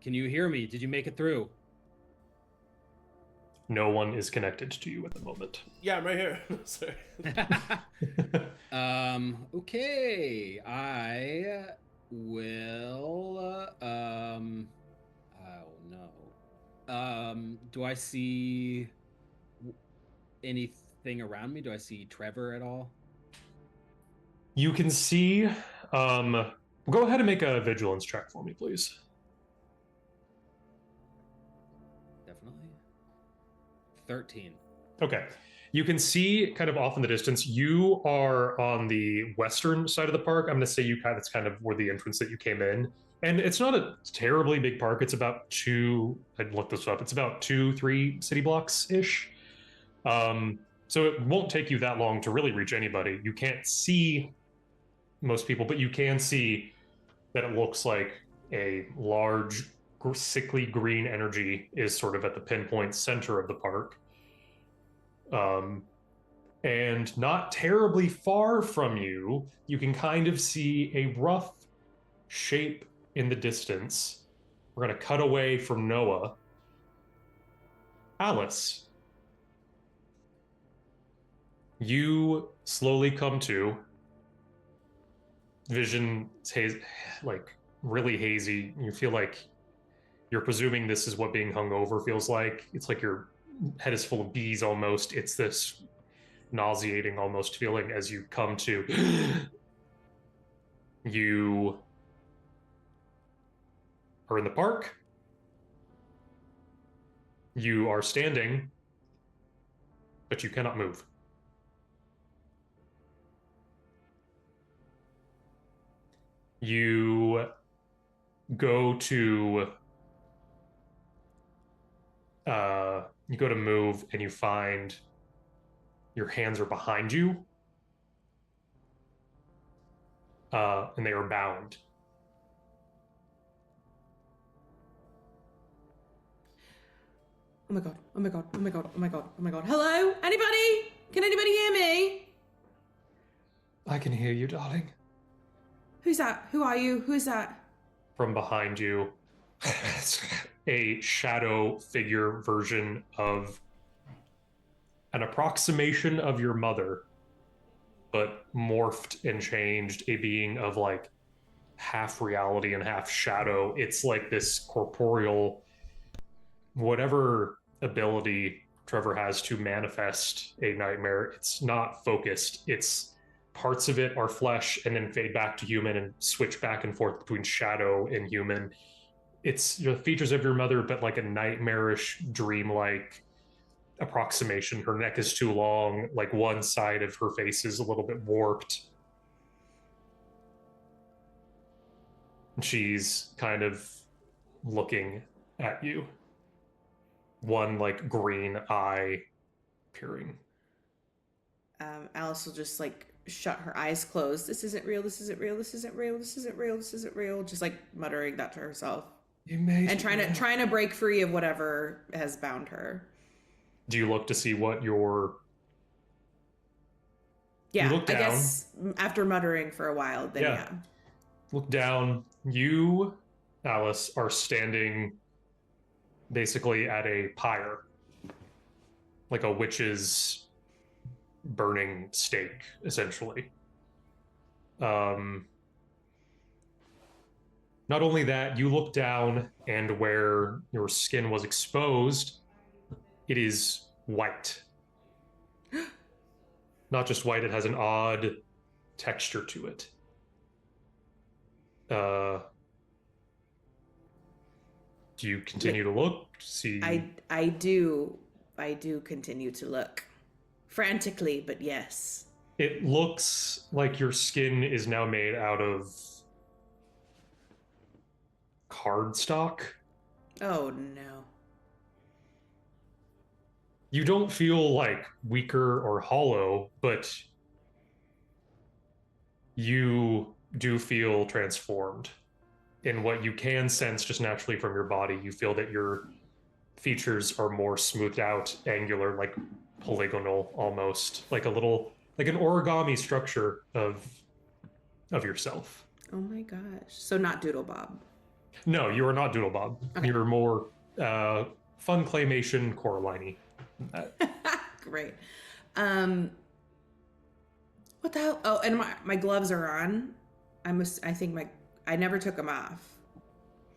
Can you hear me? Did you make it through? No one is connected to you at the moment. Yeah, I'm right here. Sorry. Okay. I will oh no. Do I see anything around me? Do I see Trevor at all? You can see go ahead and make a vigilance check for me, please. Definitely. 13. Okay. You can see kind of off in the distance, you are on the western side of the park. I'm going to say that's kind of where the entrance that you came in. And it's not a terribly big park. It's about I'd look this up. It's about 2-3 city blocks-ish. So it won't take you that long to really reach anybody. You can't see most people, but you can see that it looks like a large, sickly green energy is sort of at the pinpoint center of the park. And not terribly far from you, you can kind of see a rough shape in the distance. We're going to cut away from Noah. Alice, you slowly come to. Vision is like really hazy. You feel like you're presuming this is what being hungover feels like. It's like your head is full of bees almost. It's this nauseating almost feeling as you come to. You are in the park. You are standing, but you cannot move. You go to move, and you find your hands are behind you, and they are bound. Oh my god, oh my god, oh my god, oh my god, oh my god. Hello? Anybody? Can anybody hear me? I can hear you, darling. Who's that? Who are you? Who is that? From behind you, a shadow figure version of an approximation of your mother, but morphed and changed, a being of like half reality and half shadow. It's like this corporeal, whatever ability Trevor has to manifest a nightmare. It's not focused. It's parts of it are flesh and then fade back to human and switch back and forth between shadow and human. It's the features of your mother, but like a nightmarish, dreamlike approximation. Her neck is too long, like one side of her face is a little bit warped. She's kind of looking at you. One like green eye peering. Alice will just like shut her eyes closed. This isn't real, this isn't real, this isn't real, this isn't real, this isn't real. Just like muttering that to herself. And trying to break free of whatever has bound her. Do you look to see what your... Yeah, you look down. I guess after muttering for a while, then yeah. Look down. You, Alice, are standing basically at a pyre. Like a witch's burning stake, essentially. Not only that, you look down and where your skin was exposed, it is white. Not just white, it has an odd texture to it. Do you continue to look? See? I do continue to look. Frantically, but yes. It looks like your skin is now made out of cardstock. Oh no. You don't feel like weaker or hollow, but you do feel transformed. In what you can sense just naturally from your body, you feel that your features are more smoothed out, angular, like polygonal almost, like a little, like an origami structure of yourself. Oh my gosh. So not Doodle Bob. No, you are not Doodle Bob. Okay. You're more fun claymation Coraline. Great. What the hell? Oh, and my gloves are on. I never took them off.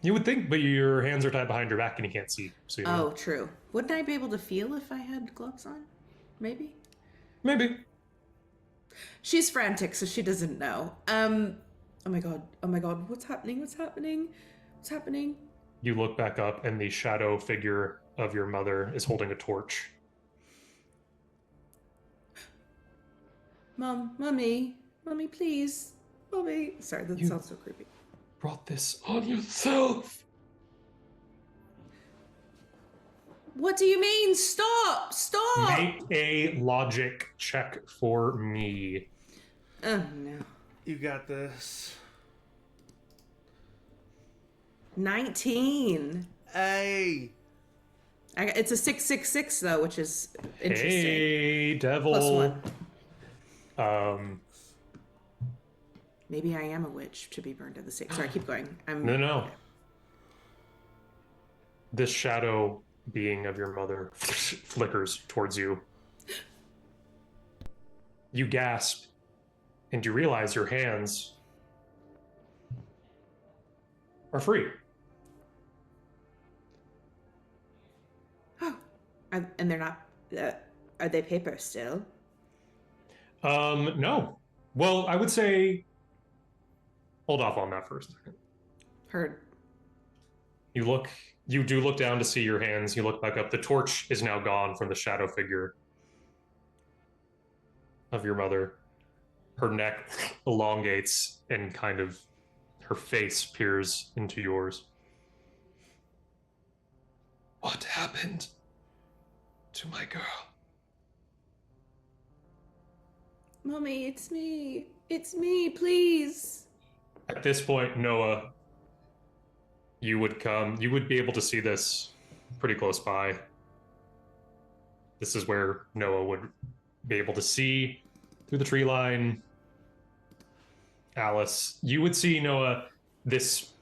You would think, but your hands are tied behind your back and you can't see. So Oh, true. Wouldn't I be able to feel if I had gloves on? Maybe. Maybe. She's frantic, so she doesn't know. Oh my god. Oh my god. What's happening? What's happening? What's happening? You look back up and the shadow figure of your mother is holding a torch. Mommy, please. Mommy. Sorry, that sounds so creepy. Brought this on yourself. What do you mean? Stop! Make a logic check for me. Oh no. You got this. 19. Hey. It's a 666 though, which is interesting. Hey, devil. +1. Maybe I am a witch to be burned at the stake. Sorry, keep going. No. This shadow being of your mother flickers towards you. You gasp, and you realize your hands are free. Oh, and they're not. Are they paper still? No. Well, I would say hold off on that for a second. Heard. You do look down to see your hands. You look back up. The torch is now gone from the shadow figure of your mother. Her neck elongates and kind of her face peers into yours. What happened to my girl? Mommy, it's me. It's me, please. At this point, Noah, you would be able to see this pretty close by. This is where Noah would be able to see through the tree line. Alice, you would see, Noah, this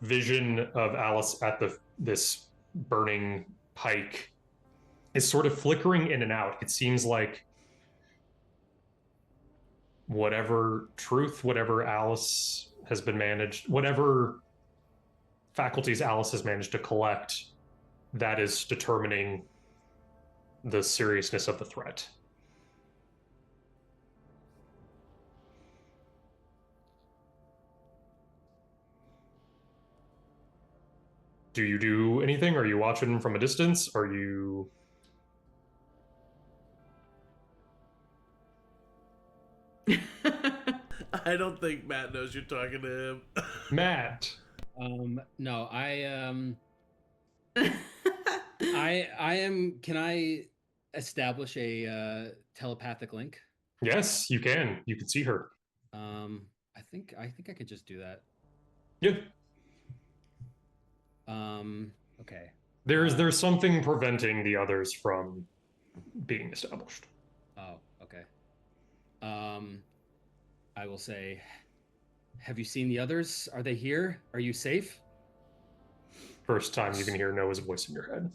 vision of Alice at this burning pike is sort of flickering in and out. It seems like whatever Alice has been managed, whatever faculties Alice has managed to collect, that is determining the seriousness of the threat. Do you do anything? Are you watching from a distance? Are you... I don't think Matt knows you're talking to him. Matt. No, I am. Can I establish a telepathic link? Yes, you can. You can see her. I think I could just do that. Yeah. Okay. There's something preventing the others from being established. Oh, okay. I will say, have you seen the others? Are they here? Are you safe? First time you can hear Noah's voice in your head.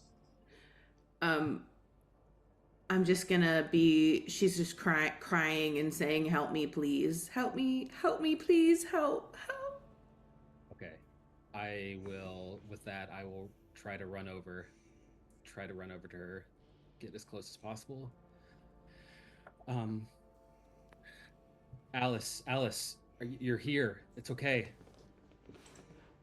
I'm just gonna be. She's just crying and saying, "Help me, please! Help me! Help me, please! Help! Help!" Okay, I will. With that, I will try to run over to her, get as close as possible. Alice, you're here. It's okay.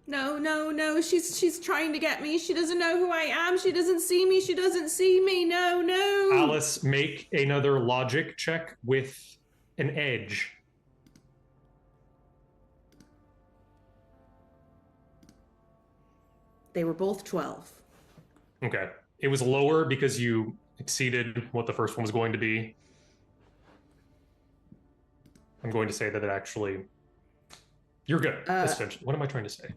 No! She's trying to get me. She doesn't know who I am. She doesn't see me. She doesn't see me. No! Alice, make another logic check with an edge. They were both 12. Okay. It was lower because you exceeded what the first one was going to be. I'm going to say that it actually... You're good, essentially. What am I trying to say?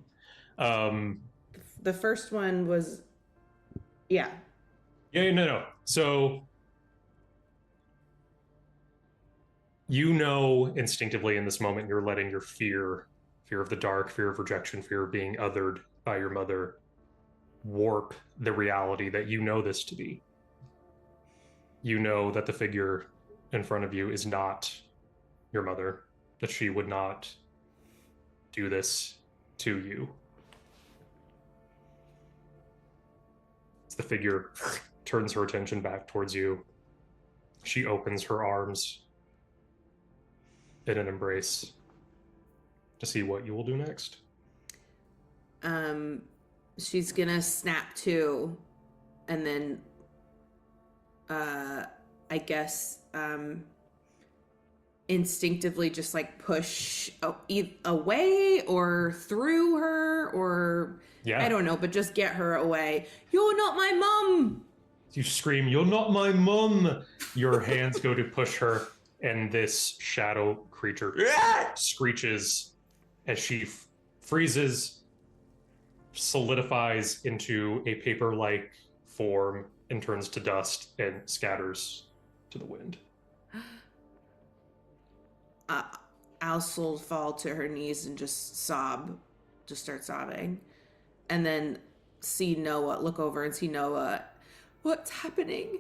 The first one was... Yeah. Yeah, no. So... You know instinctively in this moment you're letting your fear of the dark, fear of rejection, fear of being othered by your mother, warp the reality that you know this to be. You know that the figure in front of you is not your mother, that she would not do this to you. As the figure turns her attention back towards you, she opens her arms in an embrace to see what you will do next. She's gonna snap to, and then I guess instinctively just like push away or through her, or I don't know, but just get her away. You're not my mum! You scream, "You're not my mum!" Your hands go to push her, and this shadow creature screeches as she freezes, solidifies into a paper-like form, and turns to dust and scatters to the wind. Alice will fall to her knees and just start sobbing. And then look over and see Noah. What's happening?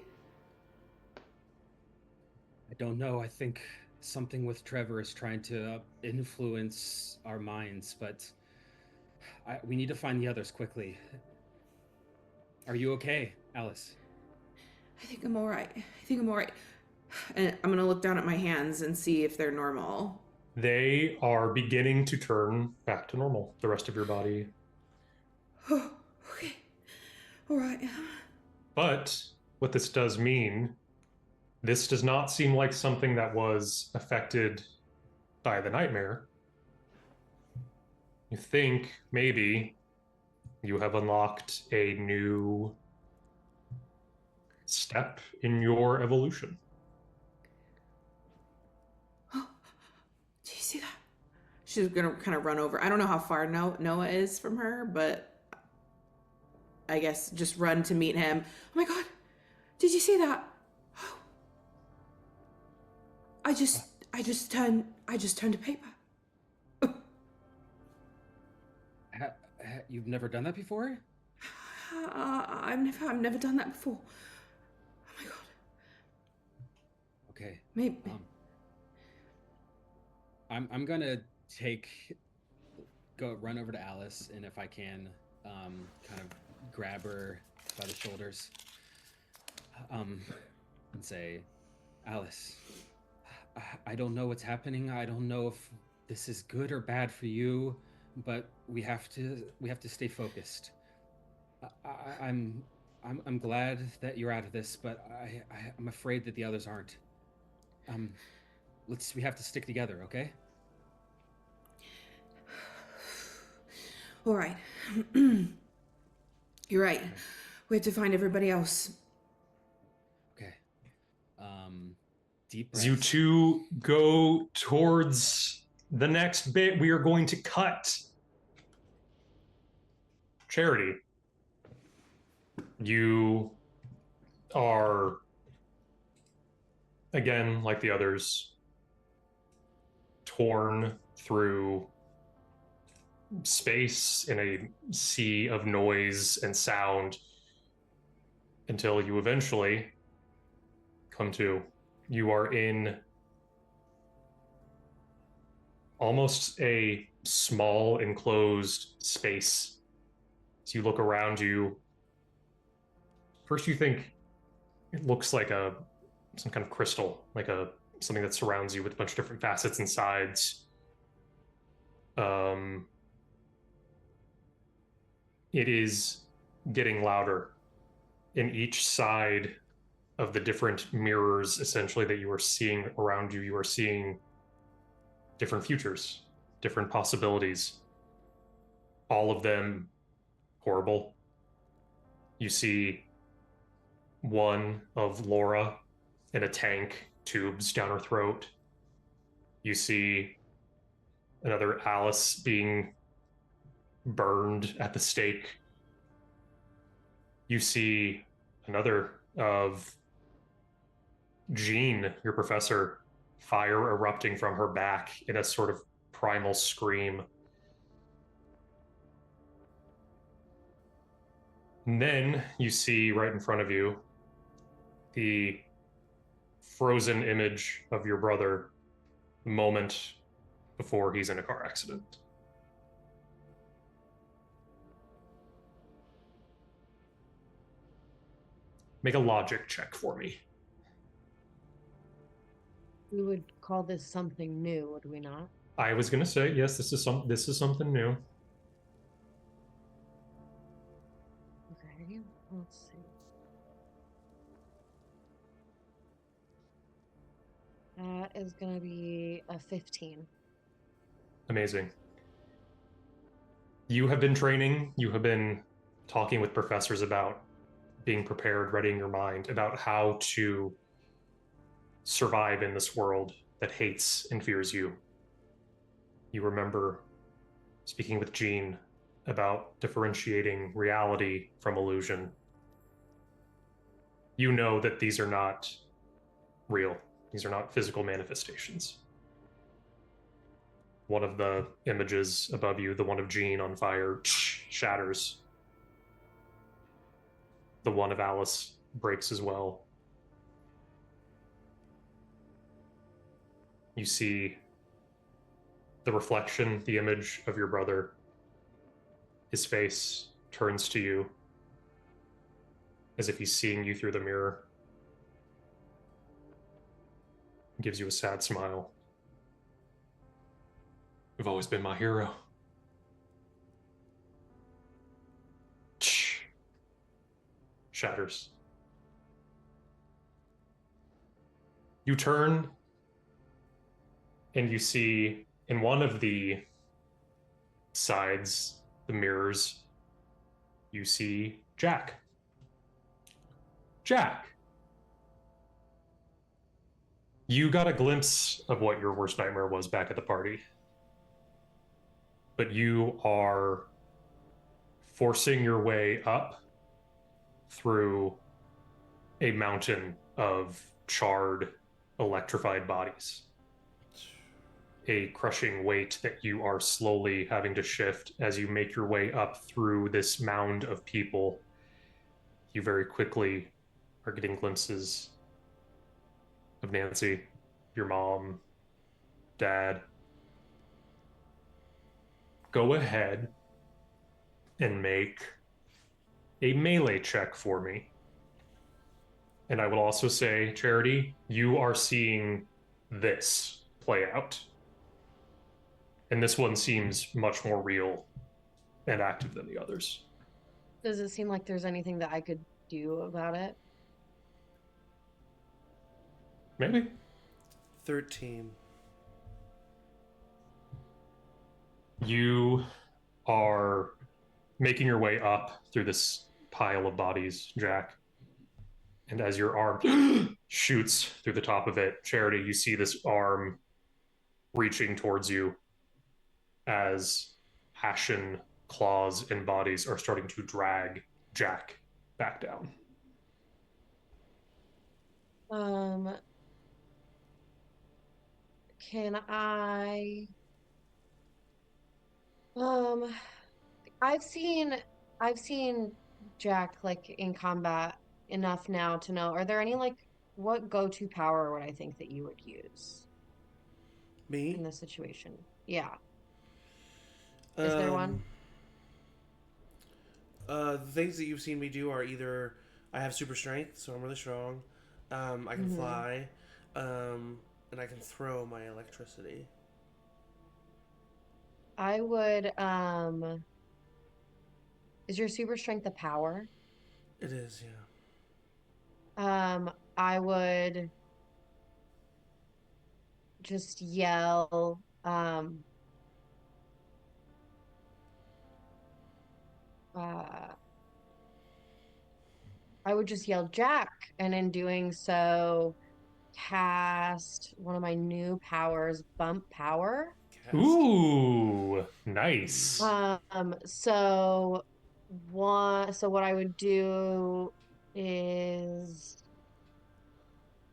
I don't know. I think something with Trevor is trying to influence our minds, but we need to find the others quickly. Are you okay, Alice? I think I'm all right. And I'm going to look down at my hands and see if they're normal. They are beginning to turn back to normal. The rest of your body. Oh, okay. All right. But what this does mean, this does not seem like something that was affected by the nightmare. You think maybe you have unlocked a new step in your evolution. Oh, do you see that? She's gonna kind of run over. I don't know how far Noah is from her, but I guess just run to meet him. Oh my God, did you see that? Oh. I just turned to paper. You've never done that before? I've never done that before. Oh my God. Okay. Maybe. I'm gonna run over to Alice, and if I can, kind of grab her by the shoulders, and say, Alice, I don't know what's happening. I don't know if this is good or bad for you, but we have to stay focused. I'm glad that you're out of this, but I'm afraid that the others aren't. We have to stick together, okay? All right. You're right. We have to find everybody else. Okay. Deep As breaths. you two go towards the next bit, we are going to cut. Charity, you are, again, like the others, torn through space in a sea of noise and sound until you eventually come to. You are in almost a small enclosed space. As you look around you, first you think it looks like some kind of crystal, like something that surrounds you with a bunch of different facets and sides. It is getting louder. In each side of the different mirrors, essentially, that you are seeing around you, you are seeing different futures, different possibilities, all of them horrible. You see one of Laura in a tank, tubes down her throat. You see another Alice being burned at the stake. You see another of Jean, your professor, fire erupting from her back in a sort of primal scream. And then you see right in front of you the frozen image of your brother the moment before he's in a car accident. Make a logic check for me. We would call this something new, would we not? I was gonna say yes. This is something new. Okay, let's see. That is going to be a 15. Amazing. You have been training. You have been talking with professors about being prepared, readying your mind about how to survive in this world that hates and fears you. You remember speaking with Jean about differentiating reality from illusion. You know that these are not real. These are not physical manifestations. One of the images above you, the one of Jean on fire, shatters. The one of Alice breaks as well. You see the reflection, the image of your brother. His face turns to you as if he's seeing you through the mirror. Gives you a sad smile. You've always been my hero. Shatters. You turn and you see in one of the sides, the mirrors, you see Jack. Jack! You got a glimpse of what your worst nightmare was back at the party. But you are forcing your way up through a mountain of charred, electrified bodies. A crushing weight that you are slowly having to shift as you make your way up through this mound of people. You very quickly are getting glimpses of Nancy, your mom, dad. Go ahead and make a melee check for me. And I will also say, Charity, you are seeing this play out. And this one seems much more real and active than the others. Does it seem like there's anything that I could do about it? Maybe. 13. You are making your way up through this pile of bodies, Jack. And as your arm shoots through the top of it, Charity, you see this arm reaching towards you as ashen claws and bodies are starting to drag Jack back down. Can I I've seen Jack like in combat enough now to know, are there any like what go-to power would I think that you would use Me? in this situation? Yeah. Is there one? The things that you've seen me do are either I have super strength, so I'm really strong. I can fly, and I can throw my electricity. I would is your super strength a power? It is, yeah. I would just yell I I would just yell Jack, and in doing so, cast one of my new powers, Bump Power. Ooh, nice. So what I would do is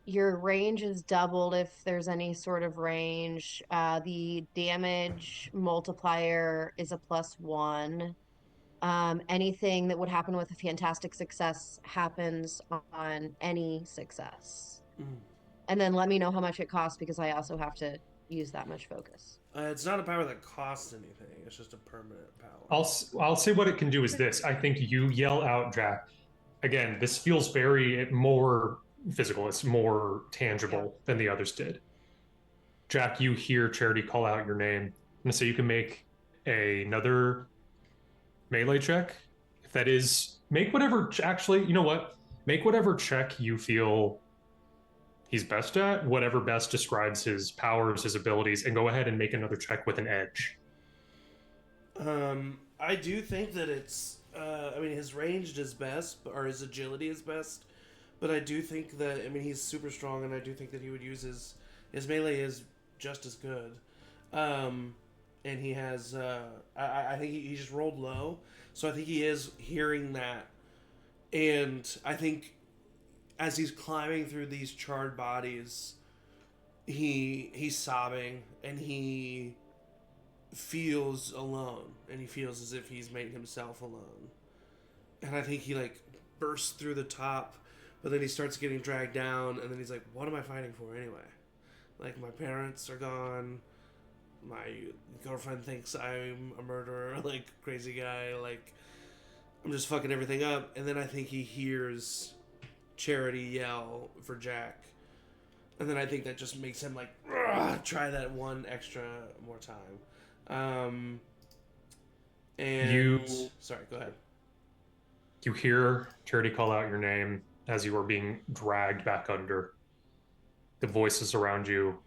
your range is doubled if there's any sort of range. The damage multiplier is a +1. Anything that would happen with a fantastic success happens on any success. And then let me know how much it costs, because I also have to use that much focus. It's not a power that costs anything. It's just a permanent power. I'll say what it can do is this. I think you yell out, Jack. Again, this feels very more physical. It's more tangible than the others did. Jack, you hear Charity call out your name. And so you can make another melee check. If that is, make whatever, actually, you know what? Make whatever check you feel he's best at, whatever best describes his powers, his abilities, and go ahead and make another check with an edge. I do think that it's, I mean, his ranged is best, or his agility is best, but I do think that, I mean, he's super strong, and I do think that he would use his melee is just as good. And he has, I think he just rolled low, so I think he is hearing that, and I think as he's climbing through these charred bodies, he's sobbing, and he feels alone, and he feels as if he's made himself alone. And I think he like bursts through the top, but then he starts getting dragged down, and then he's like, what am I fighting for anyway? Like, my parents are gone, my girlfriend thinks I'm a murderer, like, crazy guy, like, I'm just fucking everything up. And then I think he hears Charity yell for Jack, and then I think that just makes him like try that one extra more time. And sorry, go ahead. You hear Charity call out your name as you are being dragged back under. The voices around you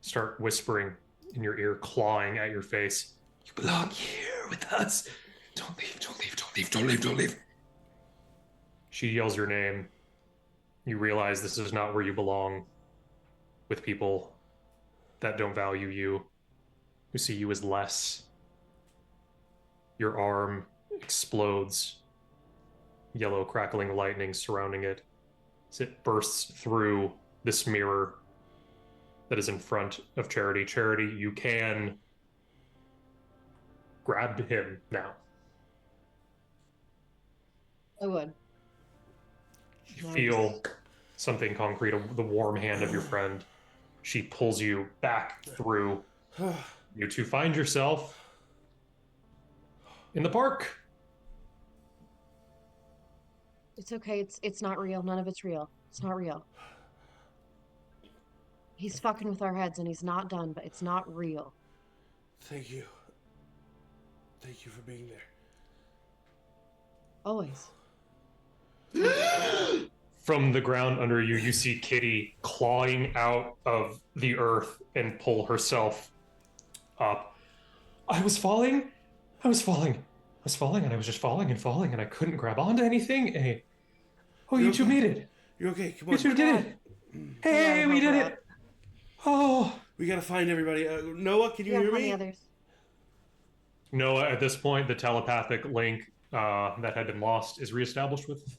start whispering in your ear, clawing at your face. You belong here with us. Don't leave, don't leave, don't leave, don't leave, don't leave. She yells your name. You realize this is not where you belong, with people that don't value you, who see you as less. Your arm explodes, yellow crackling lightning surrounding it as it bursts through this mirror that is in front of Charity. Charity, you can grab him now. I would. You feel something concrete, the warm hand of your friend. She pulls you back through. You two find yourself in the park. It's okay. It's not real. None of it's real. It's not real. He's fucking with our heads, and he's not done, but it's not real. Thank you. Thank you for being there. Always. From the ground under you, you see Kitty clawing out of the earth and pull herself up. I was falling, and I was just falling, and I couldn't grab onto anything. And you two made it. You're okay. Come on. You two did it. Hey, we did it. Oh. We gotta find everybody. Noah, can you hear me? Others. Noah, at this point, the telepathic link that had been lost is reestablished with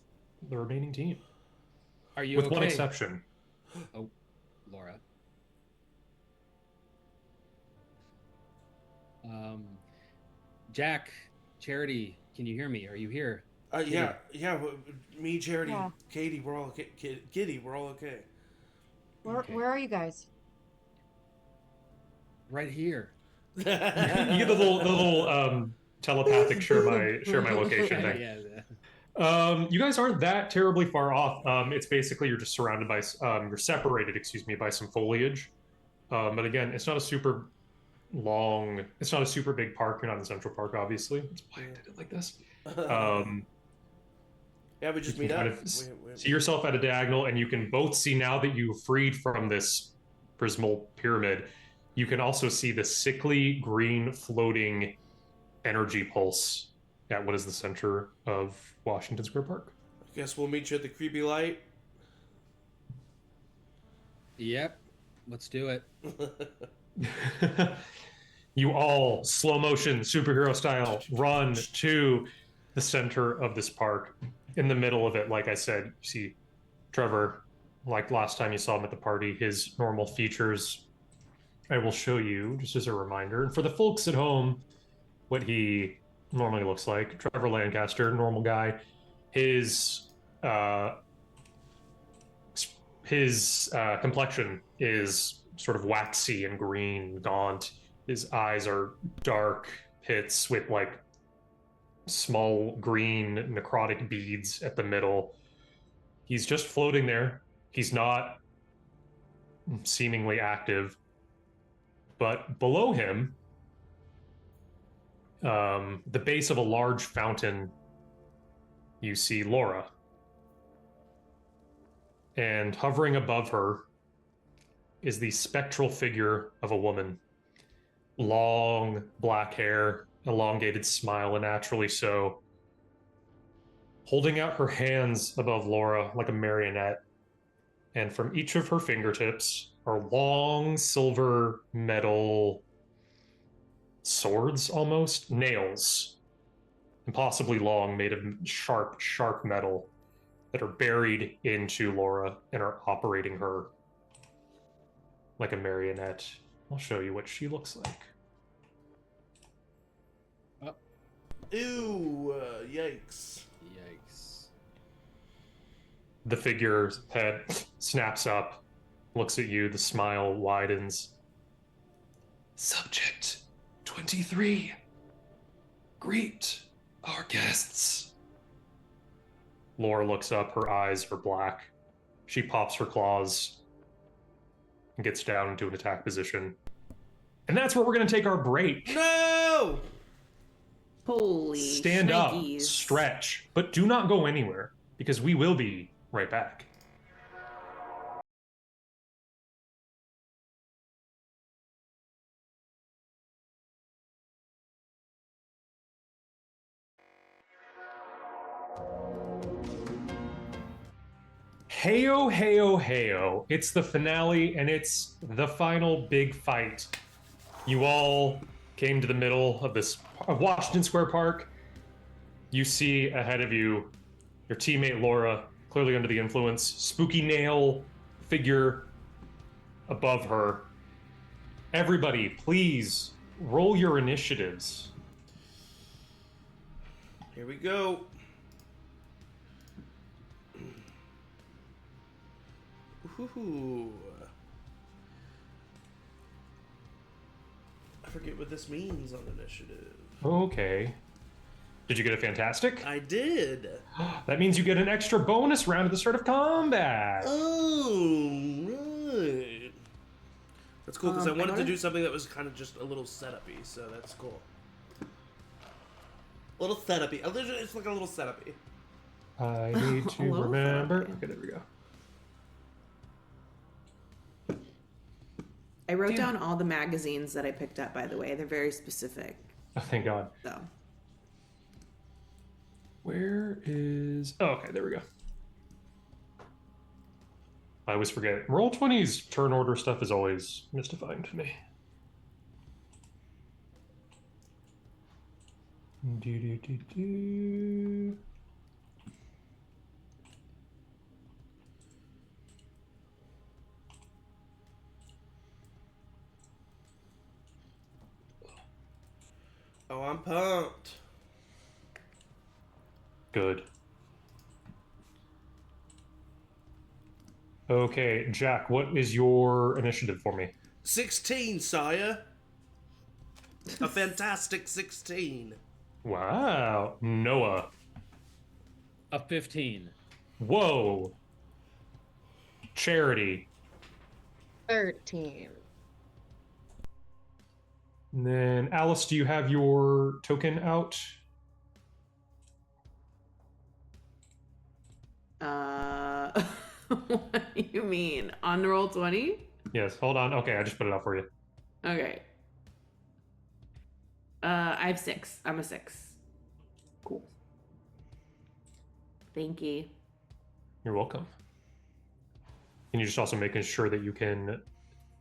the remaining team. Are you with okay? one exception? Oh, Laura. Jack, Charity, can you hear me? Are you here? Yeah. Me, Charity, Katie, we're all okay. Kitty, we're all okay. Where are you guys? Right here. You get the little telepathic share my location thing. Yeah. You guys aren't that terribly far off. It's basically you're just surrounded by you're separated, by some foliage. But again, it's not a super big park. You're not in Central Park, obviously. That's why I did it like this. Yeah, we just meet up. See yourself at a diagonal, and you can both see now that you've freed from this prismal pyramid. You can also see the sickly green floating energy pulse at what is the center of Washington Square Park. Guess we'll meet you at the creepy light. Yep. Let's do it. You all, slow motion, superhero style, run to the center of this park. In the middle of it, like I said, you see Trevor, like last time you saw him at the party, his normal features. I will show you just as a reminder. And for the folks at home, what he normally looks like. Trevor Lancaster, normal guy. His complexion is sort of waxy and green, gaunt. His eyes are dark pits with like small green necrotic beads at the middle. He's just floating there. He's not seemingly active. But below him, the base of a large fountain, you see Laura. And hovering above her is the spectral figure of a woman. Long black hair, elongated smile, and naturally so. Holding out her hands above Laura like a marionette. And from each of her fingertips are long silver metal swords, almost nails, impossibly long, made of sharp metal, that are buried into Laura and are operating her like a marionette. I'll show you what she looks like. Ew, yikes. Yikes. The figure's head snaps up, looks at you, the smile widens. Subject 23, greet our guests. Laura looks up, her eyes are black. She pops her claws and gets down into an attack position. And that's where we're going to take our break. No! Holy Stand shnikes. up, stretch, but do not go anywhere, because we will be right back. Heyo, heyo, heyo. It's the finale, and it's the final big fight. You all came to the middle of Washington Square Park. You see ahead of you your teammate Laura, clearly under the influence, spooky nail figure above her. Everybody, please roll your initiatives. Here we go. Ooh. I forget what this means on initiative. Okay. Did you get a fantastic? I did. That means you get an extra bonus round at the start of combat. Oh, right. That's cool, because I wanted to wanna- do something that was kind of just a little setup-y, so that's cool. A little setup-y. It's like a little setup-y. I need to Hello, remember. Fabio. Okay, there we go. I wrote down all the magazines that I picked up, by the way. They're very specific. Oh, thank God. So, Where is... Oh, okay, there we go. I always forget. Roll20's turn order stuff is always mystifying to me. Do. Oh, I'm pumped. Good. Okay, Jack, what is your initiative for me? 16, sire. A fantastic 16. Wow. Noah. A 15. Whoa. Charity. 13. And then, Alice, do you have your token out? what do you mean? On roll 20? Yes, hold on. Okay, I just put it out for you. Okay. I have 6. I'm a 6. Cool. Thank you. You're welcome. Can you just also making sure that you can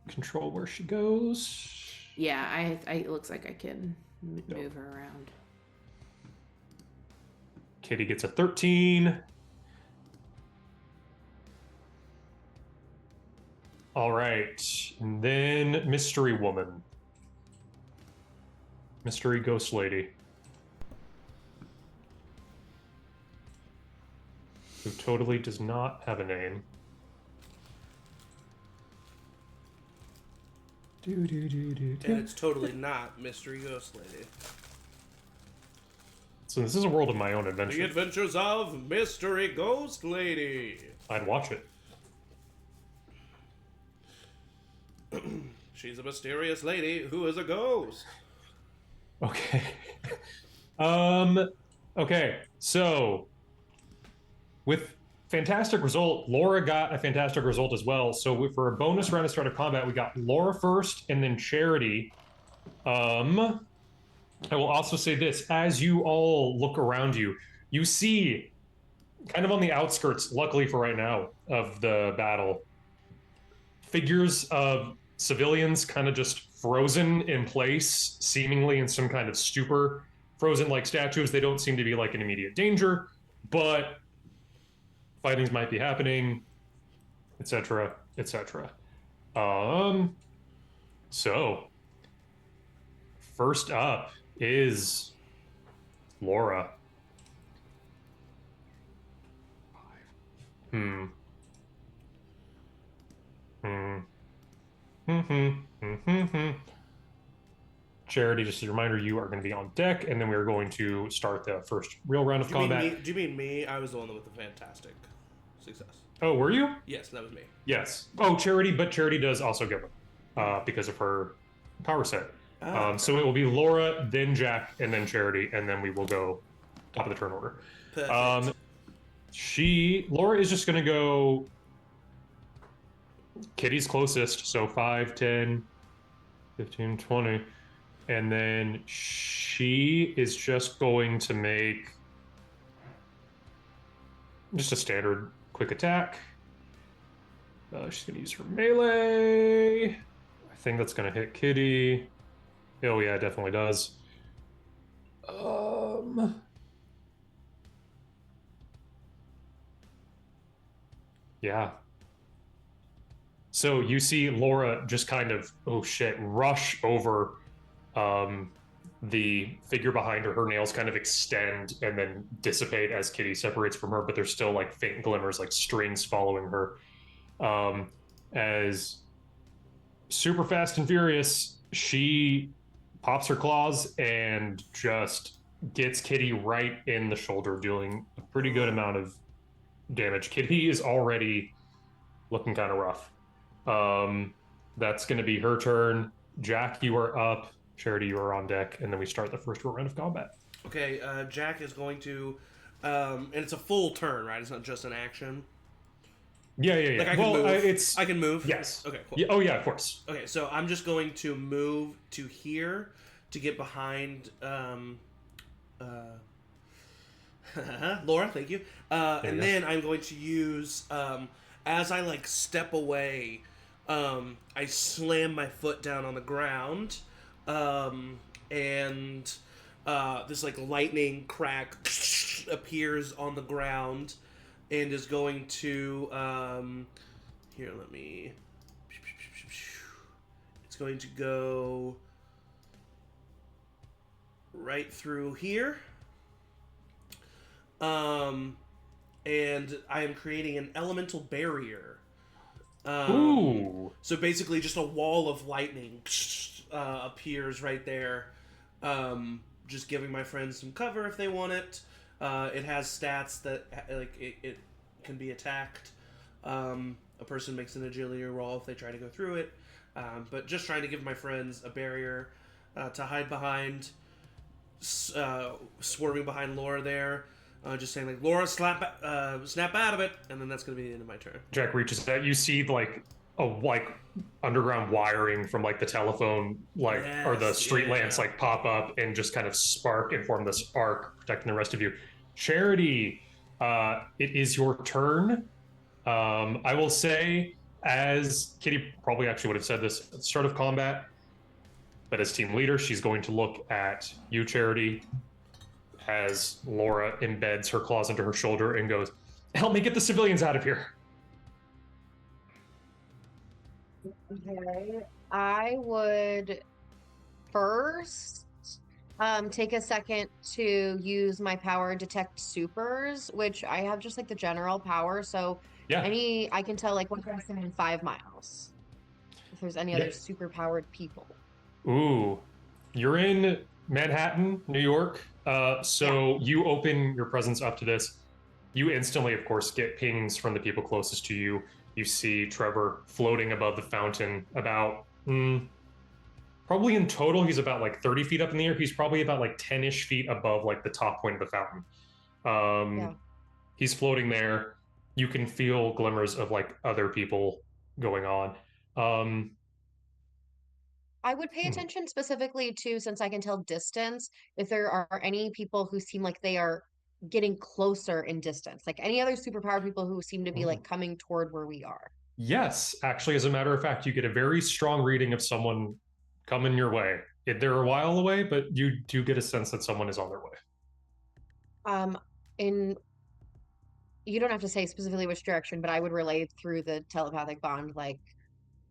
control where she goes? Yeah, it looks like I can move her around. Kitty gets a 13. All right, and then Mystery Woman. Mystery Ghost Lady. Who totally does not have a name. And it's totally not Mystery Ghost Lady. So this is a world of my own The adventure. Adventures of Mystery Ghost Lady. I'd watch it. She's a mysterious lady who is a ghost. Okay. Okay, so with fantastic result, Laura got a fantastic result as well. So for a bonus round of start of combat, we got Laura first and then Charity. I will also say this, as you all look around you, you see kind of on the outskirts, luckily for right now, of the battle, figures of civilians kind of just frozen in place, seemingly in some kind of stupor, frozen like statues. They don't seem to be like in immediate danger, but fightings might be happening, etc., etc. So first up is Laura. Charity, just a reminder, you are going to be on deck, and then we're going to start the first real round of combat. Do you mean me? I was the one with the fantastic success. Oh, were you? Yes, that was me. Yes. Oh, Charity, but Charity does also get one because of her power set. So it will be Laura, then Jack, and then Charity, and then we will go top of the turn order. Perfect. Laura is just going to go Kitty's closest, so 5, 10, 15, 20. And then she is just going to make just a standard quick attack. She's going to use her melee. I think that's going to hit Kitty. Oh yeah, it definitely does. Yeah. So you see Laura just kind of, oh shit, rush over the figure behind her. Her nails kind of extend and then dissipate as Kitty separates from her, but there's still like faint glimmers, like strings following her. As super fast and furious, she pops her claws and just gets Kitty right in the shoulder, dealing a pretty good amount of damage. Kitty is already looking kind of rough. That's going to be her turn. Jack, you are up. Charity, you are on deck, and then we start the first round of combat. Okay, Jack is going to, and it's a full turn, right? It's not just an action. Yeah. Like I can move. I can move. Yes. Okay. Cool. Yeah, oh yeah, of course. Okay, so I'm just going to move to here to get behind Laura. Thank you. Then I'm going to use as I like step away. I slam my foot down on the ground, and this like lightning crack appears on the ground, and is going to here. Let me. It's going to go right through here. And I am creating an elemental barrier. Ooh. So basically just a wall of lightning appears right there. Just giving my friends some cover if they want it. It has stats that like it can be attacked. A person makes an agility roll if they try to go through it. But just trying to give my friends a barrier to hide behind, swerving behind Laura there. Just saying, like, Laura, snap out of it, and then that's going to be the end of my turn. Jack reaches out. You see, like, underground wiring from, like, the telephone, like, or the street lamps, like, pop up and just kind of spark and form this arc, protecting the rest of you. Charity, It is your turn. I will say, as Kitty probably actually would have said this at the start of combat, but as team leader, she's going to look at you, Charity, as Laura embeds her claws into her shoulder and goes, "Help me get the civilians out of here." Okay. I would first take a second to use my power detect supers, which I have just like the general power. So Yeah. I can tell like what person in 5 miles. If there's any other super powered people. Ooh, you're in Manhattan, New York. So you open your presence up to this. You instantly, of course, get pings from the people closest to you. You see Trevor floating above the fountain about, probably in total, he's about like 30 feet up in the air. He's probably about like 10-ish feet above like the top point of the fountain. He's floating there. You can feel glimmers of like other people going on. I would pay attention specifically to, since I can tell distance, if there are any people who seem like they are getting closer in distance, like any other superpowered people who seem to be like coming toward where we are. Yes, actually, as a matter of fact, you get a very strong reading of someone coming your way. They're a while away, but you do get a sense that someone is on their way. You don't have to say specifically which direction, but I would relay through the telepathic bond, like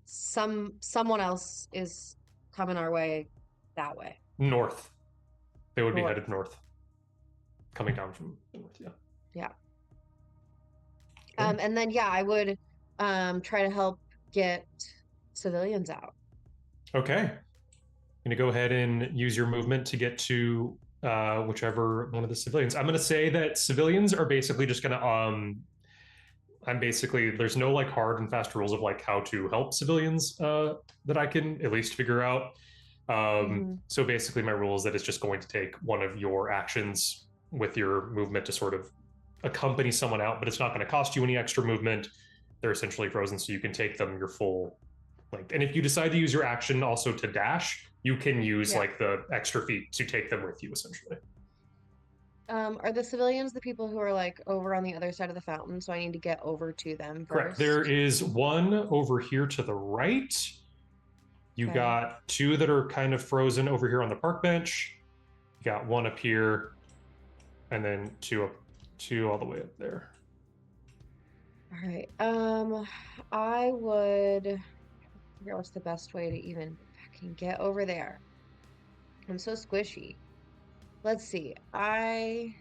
someone else is coming our way that way. North. They would be headed north. Coming down from the north, yeah. And then I would try to help get civilians out. Okay. I'm gonna go ahead and use your movement to get to whichever one of the civilians. I'm gonna say that civilians are basically just gonna there's no like hard and fast rules of like how to help civilians that I can at least figure out. So basically my rule is that it's just going to take one of your actions with your movement to sort of accompany someone out, but it's not going to cost you any extra movement. They're essentially frozen, so you can take them your full length. And if you decide to use your action also to dash, you can use like the extra feet to take them with you, essentially. Are the civilians the people who are like over on the other side of the fountain, so I need to get over to them first? Correct. There is one over here to the right. You got 2 that are kind of frozen over here on the park bench. You got 1 up here, and then 2 all the way up there. All right. I would figure out what's the best way to even fucking get over there. I'm so squishy. Let's see. I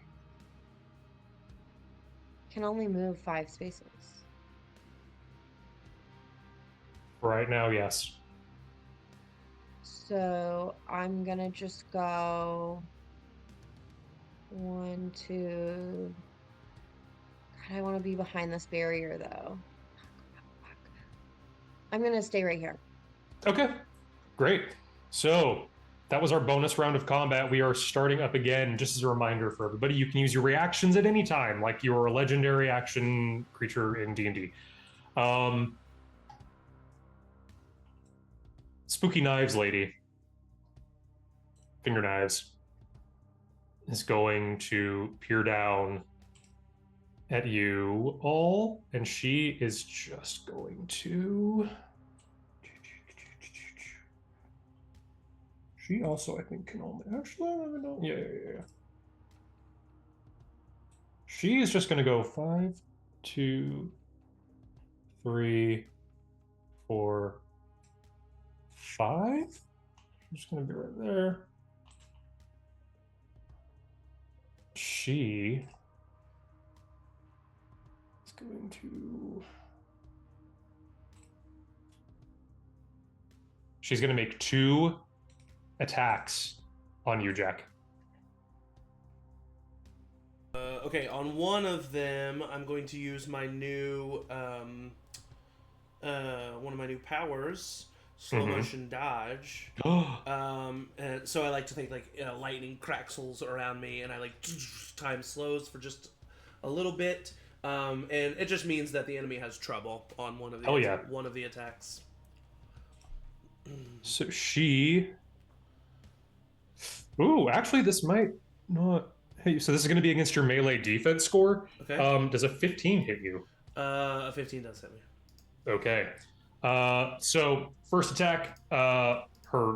can only move 5 spaces. Right now, yes. So I'm gonna just go 1, 2. God, I want to be behind this barrier though. I'm gonna stay right here. Okay, great. So that was our bonus round of combat. We are starting up again. Just as a reminder for everybody, you can use your reactions at any time, like your legendary action creature in D&D. Spooky Knives Lady, Finger Knives, is going to peer down at you all, and she is just going to... She also, I think, can only... Actually, I don't know. Yeah. She is just going to go 5, 2, 3, 4, 5. I'm just going to be right there. She is going to... She's going to make 2 attacks on you, Jack. Okay, on one of them, I'm going to use my new one of my new powers, slow motion dodge. And so I like to think like lightning crackles around me, and I like time slows for just a little bit, and it just means that the enemy has trouble on one of the one of the attacks. So she... Ooh, actually, this might not Hey, so this is going to be against your melee defense score. Okay. Does a 15 hit you? A 15 does hit me. Okay. So first attack, her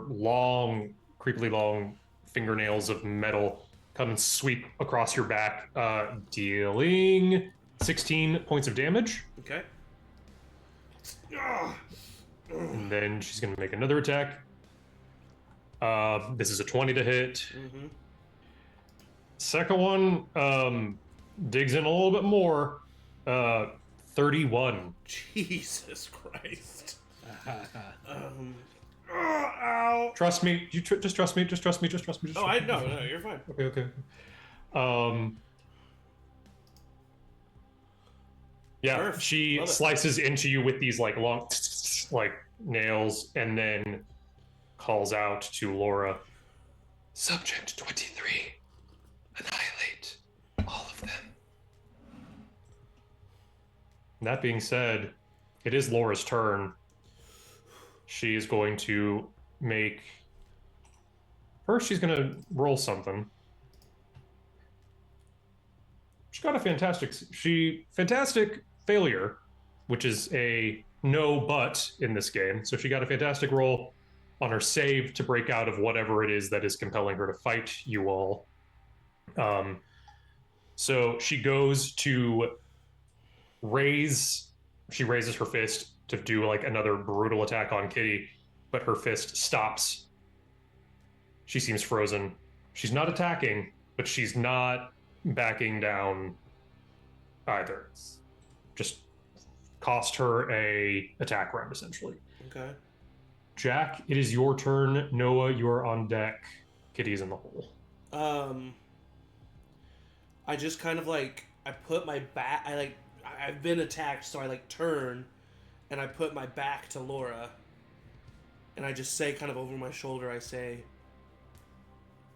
long, creepily long fingernails of metal come and sweep across your back, dealing 16 points of damage. Okay. And then she's going to make another attack. This is a 20 to hit. Mm-hmm. Second one digs in a little bit more. 31. Jesus Christ. Ow. Trust me. Just trust me. Just trust me. Just trust me. Just Oh, trust me. no, you're fine. Okay. Yeah, Perfect. she Love it. slices into you with these like long like nails, and then calls out to Laura. Subject 23. Annihilate all of them. That being said, it is Laura's turn. She is going to make... First, she's going to roll something. She got a fantastic failure, which is a no but in this game. So she got a fantastic roll on her save to break out of whatever it is that is compelling her to fight you all. So she goes to she raises her fist to do like another brutal attack on Kitty, but her fist stops. She seems frozen. She's not attacking, but she's not backing down either. It's just cost her a attack round essentially. Okay. Jack, it is your turn. Noah, you're on deck. Kitty is in the hole. I just kind of like I put my back. I've been attacked, so I like turn, and I put my back to Laura, and I just say kind of over my shoulder. I say,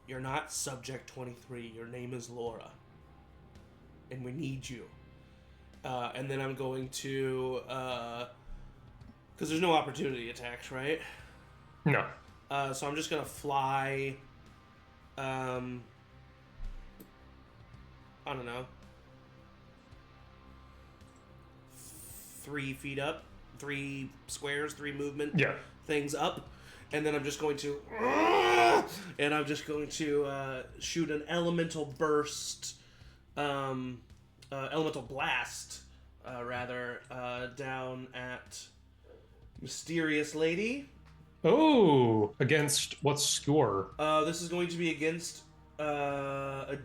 "You're not Subject 23. Your name is Laura, and we need you." And then I'm going to because there's no opportunity attacks, right? No. So I'm just gonna fly. I don't know. 3 feet up, 3 squares, 3 movement things up, and then I'm just going to, shoot an elemental burst, elemental blast, down at Mysterious Lady. Oh, against what score? This is going to be against agility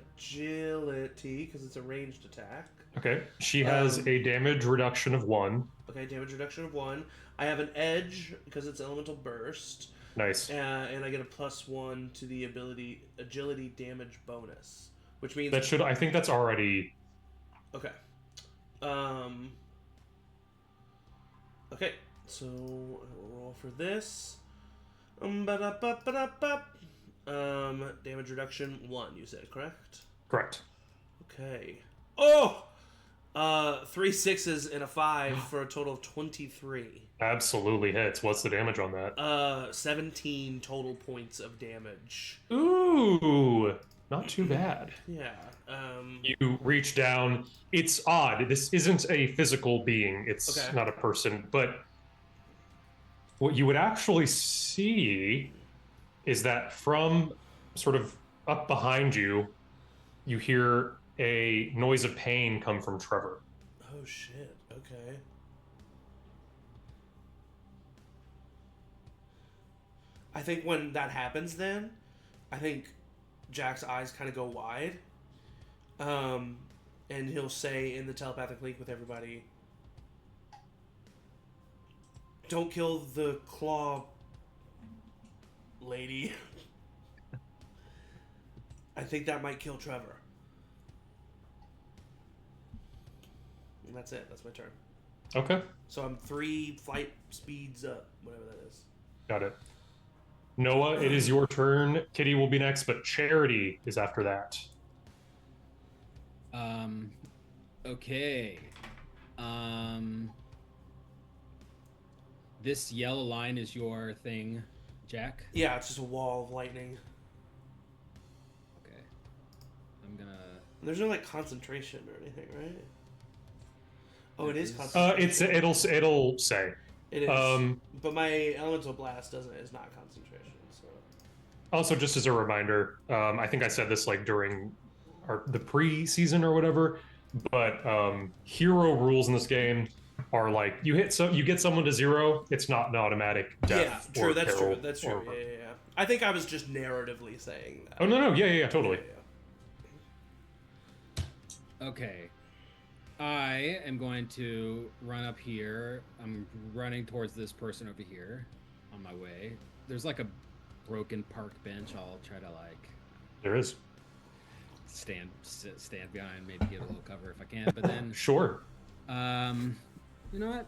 because it's a ranged attack. Okay. She has a damage reduction of 1. Okay, damage reduction of 1. I have an edge because it's elemental burst. Nice. And I get a +1 to the agility damage bonus, which means That should... I think that's already... Okay. Okay, so I'll roll for this. Damage reduction 1, you said, correct? Correct. Okay. Oh! 3 6s and a 5 for a total of 23. Absolutely hits. What's the damage on that? 17 total points of damage. Ooh, not too bad. Yeah. You reach down. It's odd. This isn't a physical being. It's Okay. not a person. But what you would actually see is that from sort of up behind you, you hear a noise of pain come from Trevor. Oh shit. Okay. I think when that happens, then I think Jack's eyes kind of go wide, and he'll say in the telepathic link with everybody, "Don't kill the claw lady." I think that might kill Trevor. And that's it. That's my turn. Okay. So I'm 3 flight speeds up, whatever that is. Got it. Noah, it is your turn. Kitty will be next, but Charity is after that. Okay. This yellow line is your thing, Jack? Yeah, it's just a wall of lightning. Okay. I'm gonna There's no like concentration or anything, right? Oh, it is concentration. It'll say. It is. But my elemental blast is not concentration. So. Also, just as a reminder, I think I said this like during the pre-season or whatever, but hero rules in this game are like you get someone to 0, it's not an automatic death. Yeah, true. That's true. That's true. Yeah. I think I was just narratively saying that. Oh no, yeah, totally. Yeah. Okay. I am going to run up here. I'm running towards this person over here on my way. There's like a broken park bench. I'll try to like there is stand behind, maybe get a little cover if I can. But then sure. You know what?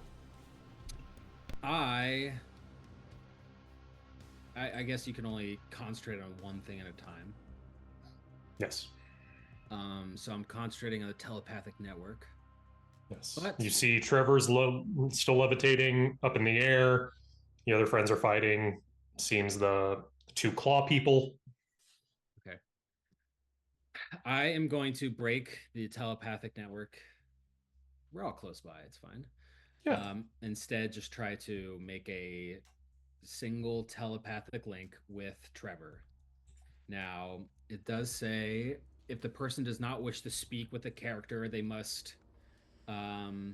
I guess you can only concentrate on one thing at a time. Yes. So I'm concentrating on the telepathic network. Yes. But you see Trevor's still levitating up in the air. The other friends are fighting. Seems the 2 claw people. Okay. I am going to break the telepathic network. We're all close by. It's fine. Yeah. Instead, just try to make a single telepathic link with Trevor. Now, it does say if the person does not wish to speak with the character, they must I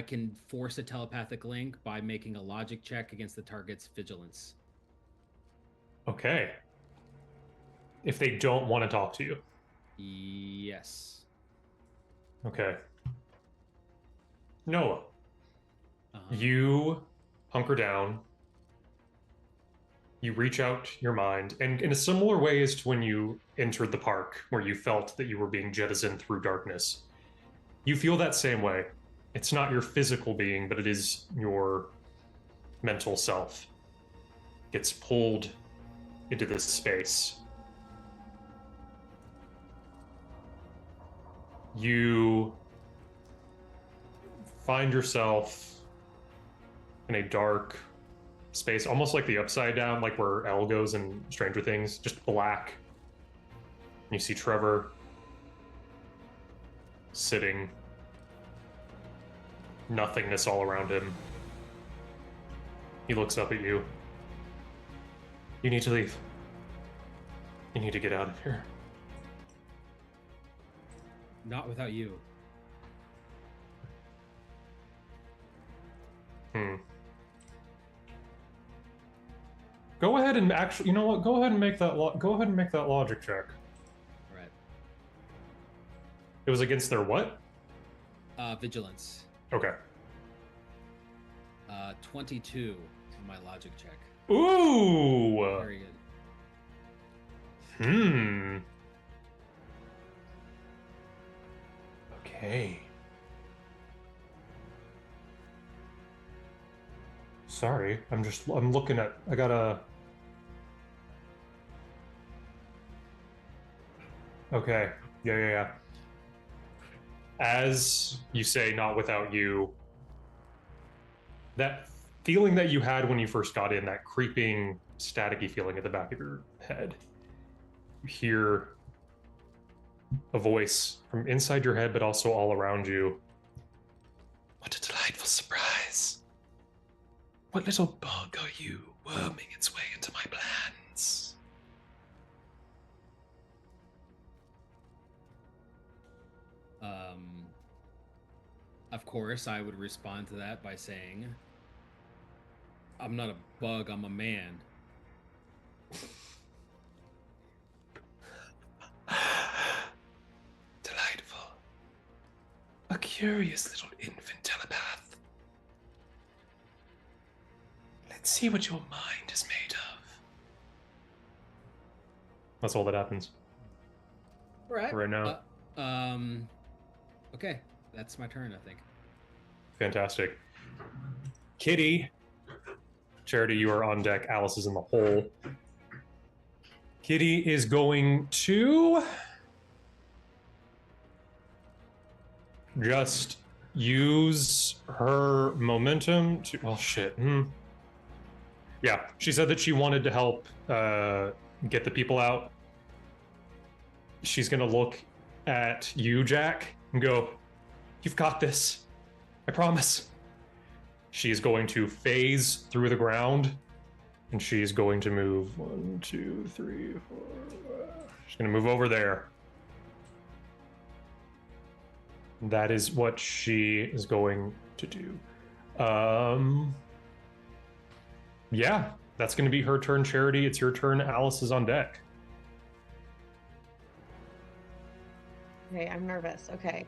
can force a telepathic link by making a logic check against the target's vigilance. Okay. If they don't want to talk to you. Yes. Okay. Noah. You hunker down. You reach out your mind, and in a similar way as to when you entered the park, where you felt that you were being jettisoned through darkness, you feel that same way. It's not your physical being, but it is your mental self. Gets pulled into this space. You find yourself in a dark space, almost like the Upside Down, like where Elle goes in Stranger Things, just black. You see Trevor sitting, nothingness all around him. He looks up at you. You need to leave. You need to get out of here. Not without you. Go ahead and actually, you know what? Go ahead and make that. Go ahead and make that logic check. Right. It was against their what? Vigilance. Okay. 22 on my logic check. Ooh. Very good. Okay. Sorry, I'm looking at, I gotta. Okay, yeah. As you say, not without you, that feeling that you had when you first got in, that creeping, staticky feeling at the back of your head, you hear a voice from inside your head, but also all around you. What a delightful surprise. What little bug are you worming its way into my plans? Of course, I would respond to that by saying, I'm not a bug, I'm a man. Delightful. A curious little infant telepath. Let's see what your mind is made of. That's all that happens. Right now. Okay, that's my turn, I think. Fantastic. Kitty. Charity, you are on deck. Alice is in the hole. Kitty is going to just use her momentum to... Oh, shit. Yeah, she said that she wanted to help get the people out. she's going to look at you, Jack, and go, "You've got this. I promise." She is going to phase through the ground, and she's going to move 1, 2, 3, 4. She's going to move over there. That is what she is going to do. Yeah, that's going to be her turn, Charity. It's your turn. Alice is on deck. Okay, I'm nervous. Okay.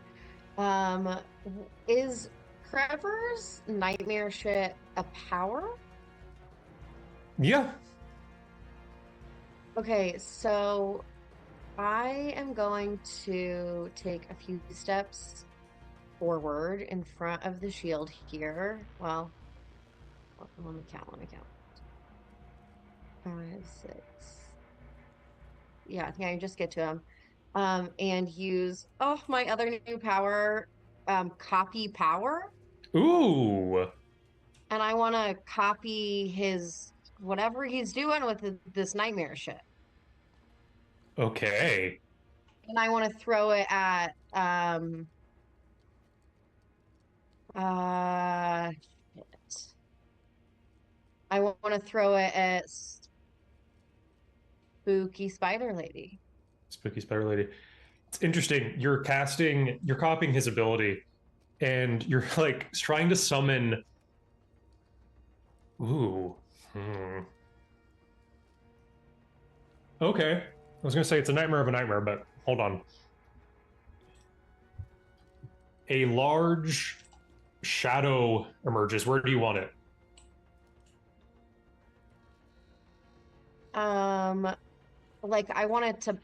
Is Trevor's nightmare shit a power? Yeah. Okay, so I am going to take a few steps forward in front of the shield here. Well, let me count. 5, 6. Yeah, I just get to him. And use my other new power, copy power. Ooh. And I want to copy his whatever he's doing with this nightmare shit. Okay. And I want to throw it at shit. I want to throw it at Spooky Spider Lady. Spooky Spider Lady. It's interesting. You're copying his ability, and you're like trying to summon. Ooh. Okay. I was going to say it's a nightmare of a nightmare, but hold on. A large shadow emerges. Where do you want it? Like I want it to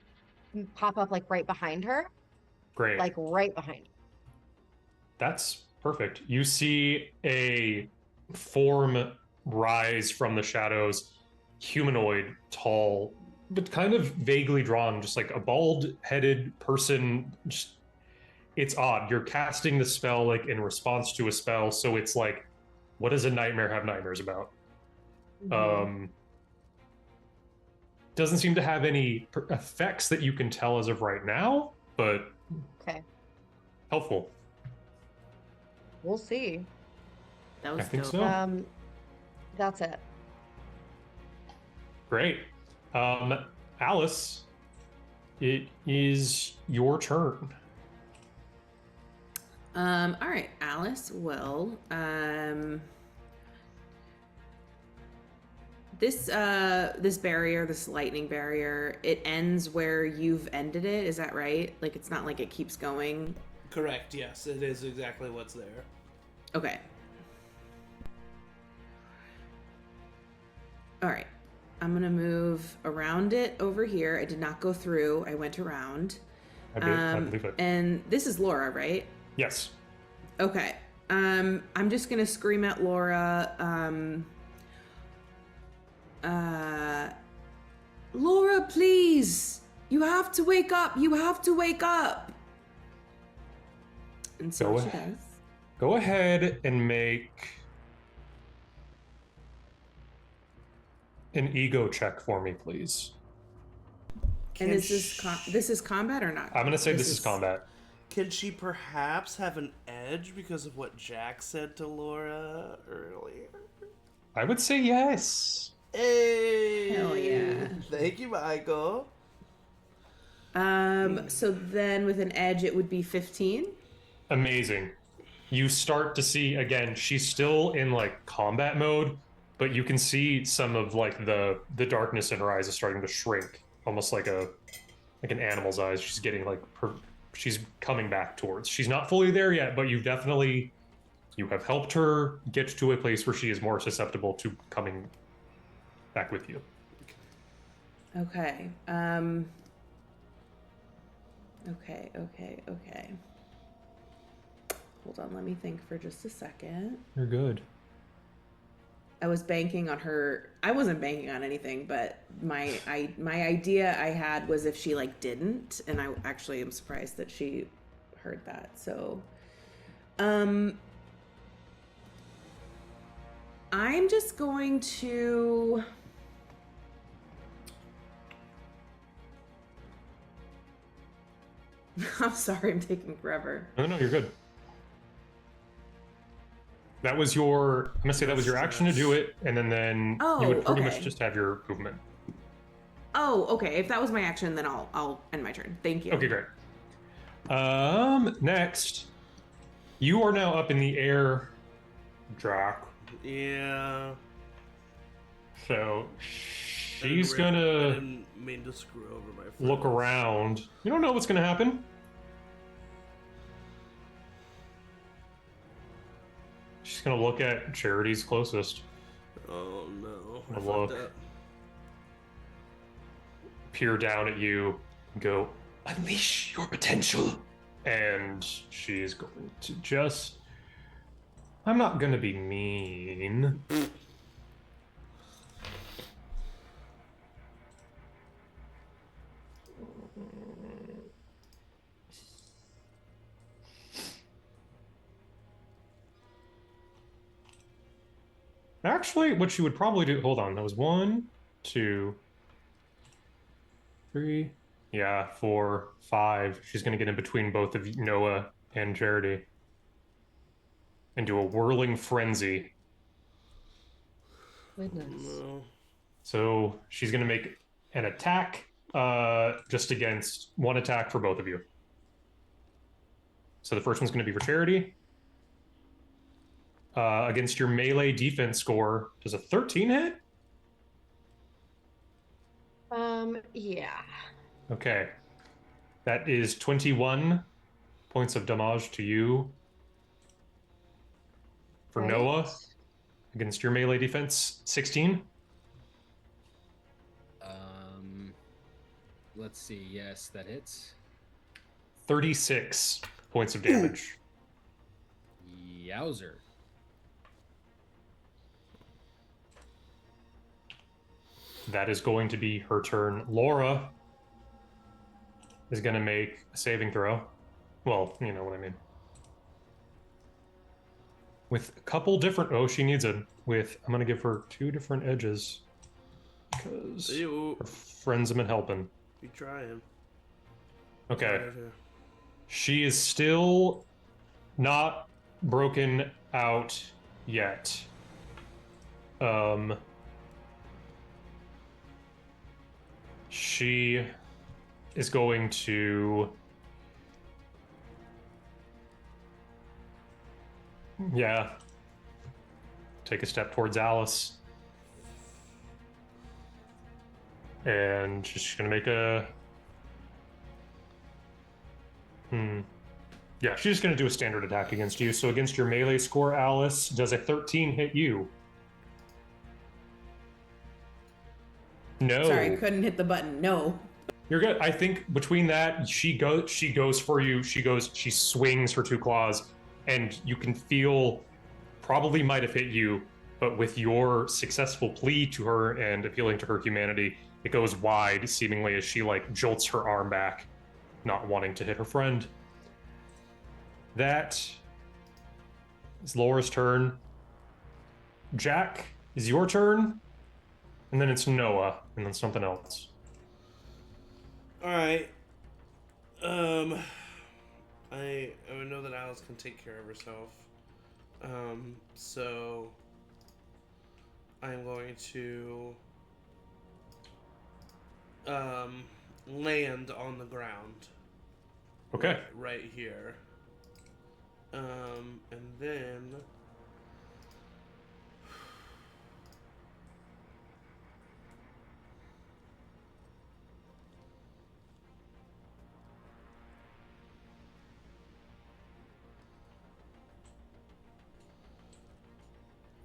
pop up like right behind her. Great. Like right behind her. That's perfect. You see a form rise from the shadows, humanoid, tall, but kind of vaguely drawn, just like a bald-headed person. Just, it's odd. You're casting the spell like in response to a spell, so it's like, what does a nightmare have nightmares about? Mm-hmm. Doesn't seem to have any effects that you can tell as of right now, but okay, helpful. We'll see. That was I think dope. so. That's it. Great. Alice, it is your turn. All right, Alice will this barrier, this lightning barrier, it ends where you've ended it, is that right? Like it's not like it keeps going? Correct, yes. It is exactly what's there. Okay. All right. I'm going to move around it over here. I did not go through. I went around. I believe it. And this is Laura, right? Yes. Okay. I'm just going to scream at Laura. Laura, please. You have to wake up. You have to wake up. And so she does. Go ahead and make an ego check for me, please. And is this is combat or not? I'm going to say this is combat. Can she perhaps have an edge because of what Jack said to Laura earlier? I would say yes. Hey! Hell yeah. Thank you, Michael. So then with an edge, it would be 15. Amazing. You start to see, again, she's still in like combat mode, but you can see some of like the darkness in her eyes is starting to shrink, almost like an animal's eyes. She's getting like she's coming back towards. She's not fully there yet, but you have helped her get to a place where she is more susceptible to coming back with you. Okay. Okay. Hold on, let me think for just a second. You're good. I was banking on her. I wasn't banking on anything, but my idea I had was if she like didn't, and I actually am surprised that she heard that. So, I'm just going to. I'm sorry, I'm taking forever. No, you're good. That was your. I'm gonna say that was your action to do it, and then you would pretty much just have your movement. Oh, okay. If that was my action, then I'll end my turn. Thank you. Okay, great. Next, you are now up in the air, Drac. Yeah. So she's I gonna didn't mean to screw over my friends. look around. You don't know what's gonna happen. She's gonna look at Charity's closest. Oh no. I A fucked look. up. Peer down at you, and go, unleash your potential. And she's going to just. I'm not gonna be mean. Actually, what she would probably do. Hold on, that was 1, 2, 3. Yeah, 4, 5. She's gonna get in between both of Noah and Charity and do a whirling frenzy. Goodness. No. So she's gonna make an attack, just against one attack for both of you. So the first one's gonna be for Charity. Against your melee defense score, does a 13 hit? Yeah. Okay. That is 21 points of damage to you. For Right. Noah, against your melee defense, 16. Let's see. Yes, that hits. 36 points of damage. Yowzer. That is going to be her turn. Laura is going to make a saving throw. Well, you know what I mean. With a couple different... Oh, she needs a... With... I'm going to give her 2 different edges. Because Ew. her friends have been helping. You trying. Okay. She is still not broken out yet. She is going to... Yeah. Take a step towards Alice. And she's gonna make a... Yeah, she's just gonna do a standard attack against you. So against your melee score, Alice, does a 13 hit you? No. Sorry, couldn't hit the button. No. You're good. I think between that, she goes for you. She swings her 2 claws, and you can feel probably might have hit you, but with your successful plea to her and appealing to her humanity, it goes wide, seemingly as she like jolts her arm back, not wanting to hit her friend. That is Laura's turn. Jack, is your turn, and then it's Noah, and then something else. All right. I know that Alice can take care of herself. So I'm going to land on the ground. Okay. Right here. And then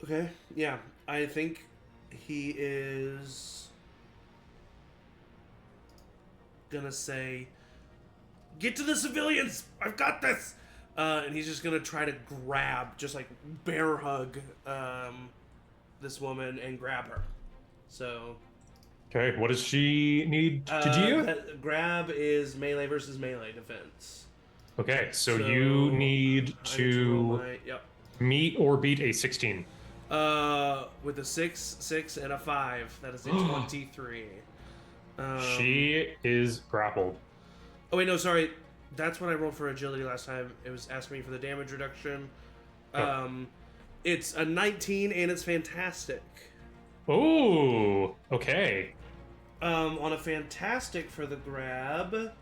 okay, yeah. I think he is gonna say, "Get to the civilians! I've got this!" And he's just gonna try to grab, just like bear hug, this woman and grab her. So. Okay, what does she need to do? That grab is melee versus melee defense. Okay, so you need to meet or beat a 16. With a 6 and a 5, that is a 23. She is grappled. Oh wait, no, sorry. That's what I rolled for agility last time. It was asking me for the damage reduction. Oh. It's a 19 and it's fantastic. Oh, okay. On a fantastic for the grab.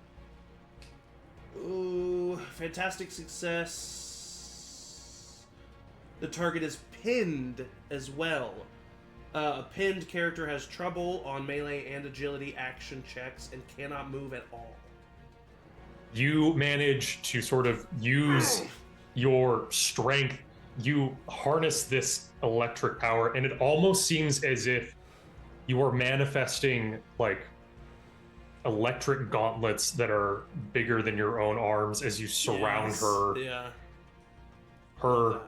Ooh, fantastic success. The target is pinned as well. A pinned character has trouble on melee and agility action checks and cannot move at all. You manage to sort of use your strength. You harness this electric power, and it almost seems as if you are manifesting like electric gauntlets that are bigger than your own arms as you surround her. Yeah. Her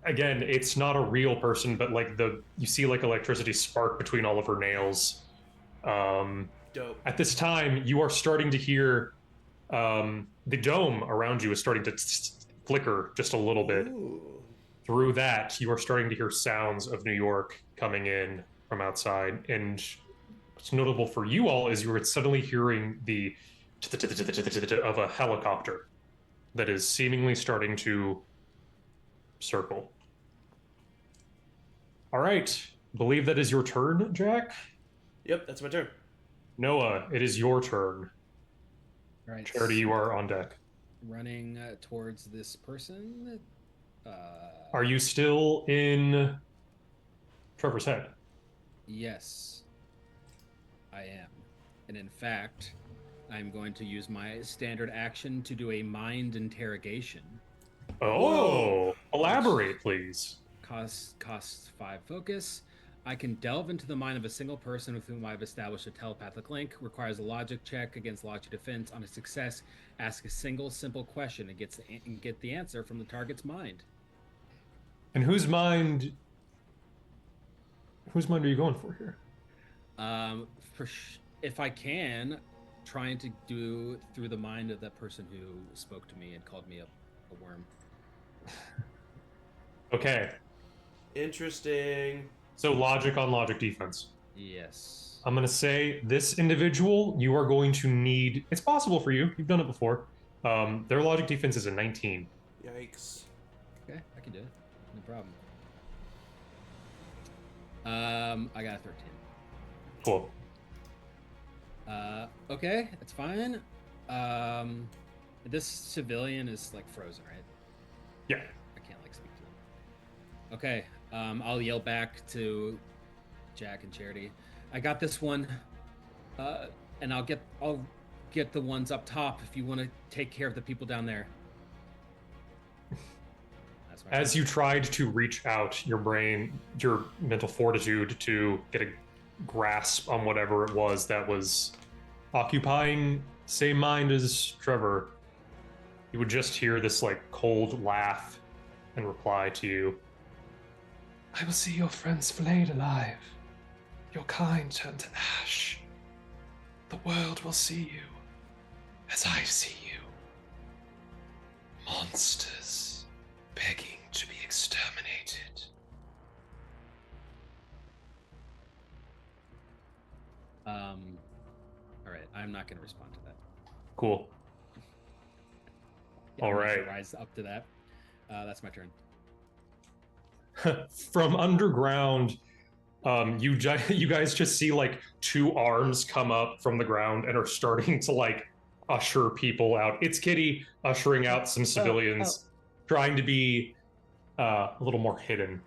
again, it's not a real person, but like you see like electricity spark between all of her nails. Dope. At this time, you are starting to hear the dome around you is starting to flicker just a little bit. Ooh. Through that, you are starting to hear sounds of New York coming in from outside. And what's notable for you all is you are suddenly hearing the of a helicopter that is seemingly starting to circle. All right. Believe that is your turn, Jack? Yep, that's my turn. Noah, it is your turn. Right. Charity, you are on deck. Running towards this person. Are you still in Trevor's head? Yes, I am. And in fact, I'm going to use my standard action to do a mind interrogation. Oh, elaborate, please. Costs 5 focus. I can delve into the mind of a single person with whom I've established a telepathic link. Requires a logic check against logic defense. On a success, ask a single simple question and get the answer from the target's mind. And whose mind are you going for here? If I can, trying to do through the mind of that person who spoke to me and called me a worm. Okay. Interesting. So logic on logic defense. Yes. I'm going to say this individual, you are going to need... It's possible for you. You've done it before. Their logic defense is a 19. Yikes. Okay, I can do it. No problem. I got a 13. Cool. Okay, that's fine. This civilian is like frozen, right? Yeah. I can't like speak to him. Okay, I'll yell back to Jack and Charity. I got this one, and I'll get the ones up top if you want to take care of the people down there. As you tried to reach out your mental fortitude to get a grasp on whatever it was that was occupying same mind as Trevor, you would just hear this like cold laugh and reply to you. I will see your friends flayed alive, your kind turned to ash. The world will see you as I see you. Monsters begging to be exterminated. All right, I'm not going to respond to that. Cool. Yeah, All I'm not right. gonna rise up to that. That's my turn. From underground, you guys just see like 2 arms come up from the ground and are starting to like usher people out. It's Kitty ushering out some civilians, trying to be a little more hidden.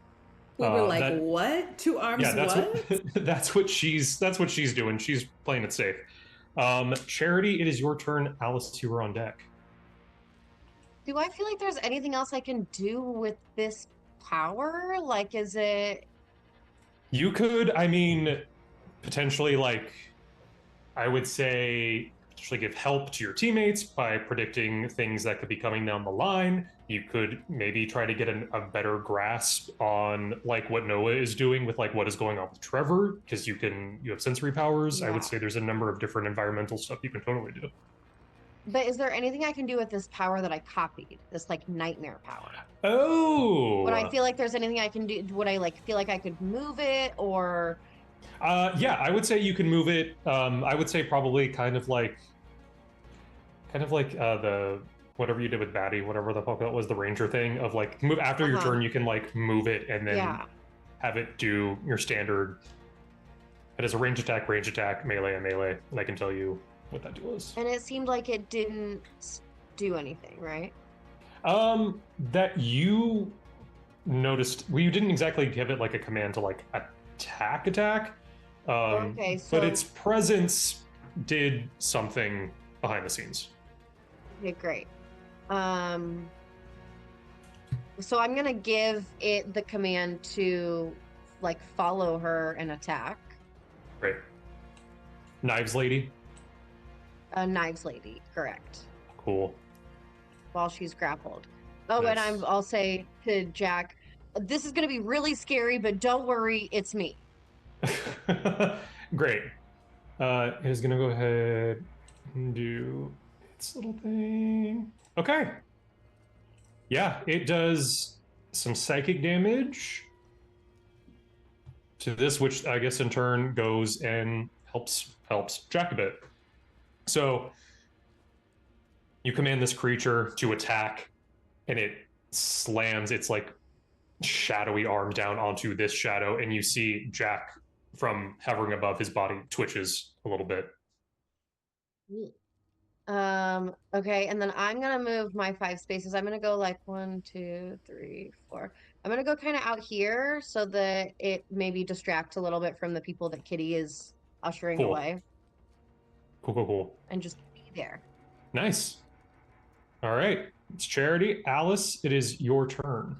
We were like, what? 2 arms? Yeah, what? That's what she's doing. She's playing it safe. Charity, it is your turn. Alice, you were on deck. Do I feel like there's anything else I can do with this power? Like, is it... You could, I mean, potentially, like, I would say, potentially give help to your teammates by predicting things that could be coming down the line. You could maybe try to get a better grasp on, like, what Noah is doing with, like, what is going on with Trevor, because you have sensory powers. Yeah. I would say there's a number of different environmental stuff you can totally do. But is there anything I can do with this power that I copied? This, like, nightmare power? Oh! Would I feel like there's anything I can do? Would I, like, feel like I could move it, or... Yeah, I would say you can move it. I would say probably kind of like... kind of like the whatever you did with Batty, whatever the fuck that was, the Ranger thing of like move after your turn, you can like move it and then have it do your standard. It is a range attack, melee, and melee, and I can tell you what that deal is. And it seemed like it didn't do anything, right? That you noticed. Well, you didn't exactly give it like a command to like attack. Okay, so... But its presence did something behind the scenes. Okay, great. So I'm gonna give it the command to like follow her and attack. Great. Knives lady. Knives lady, correct. Cool. While she's grappled. Oh, Nice. and I'll say to Jack, this is gonna be really scary, but don't worry, it's me. Great. It is gonna go ahead and do its little thing. Okay. Yeah, it does some psychic damage to this, which I guess in turn goes and helps Jack a bit. So you command this creature to attack, and it slams its like shadowy arm down onto this shadow, and you see Jack from hovering above his body twitches a little bit. Okay, and then I'm gonna move my 5 spaces. I'm gonna go like 1, 2, 3, 4. I'm gonna go kind of out here so that it maybe distracts a little bit from the people that Kitty is ushering away. Cool. And just be there. Nice. All right, it's Charity. Alice, it is your turn.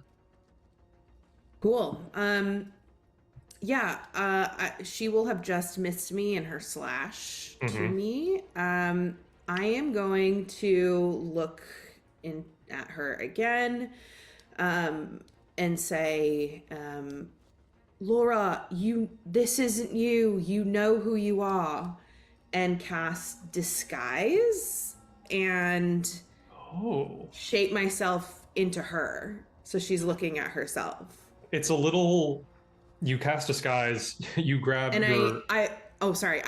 Cool. She will have just missed me in her slash to me. I am going to look at her again and say, Laura, this isn't you. You know who you are. And cast Disguise and shape myself into her. So she's looking at herself. It's a little... You cast Disguise, you grab and your... I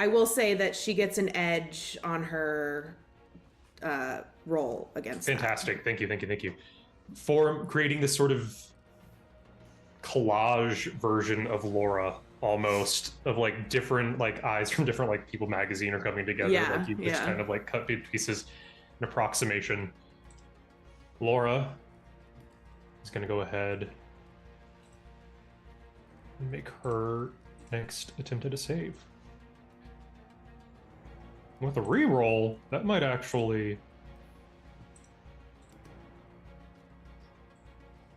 will say that she gets an edge on her roll against Fantastic. Thank you. For creating this sort of collage version of Laura, almost, of like different like eyes from different like People magazine are coming together. Like you just kind of like cut big pieces, an approximation. Laura is going to go ahead and make her next attempt at a save. With a reroll, that might actually...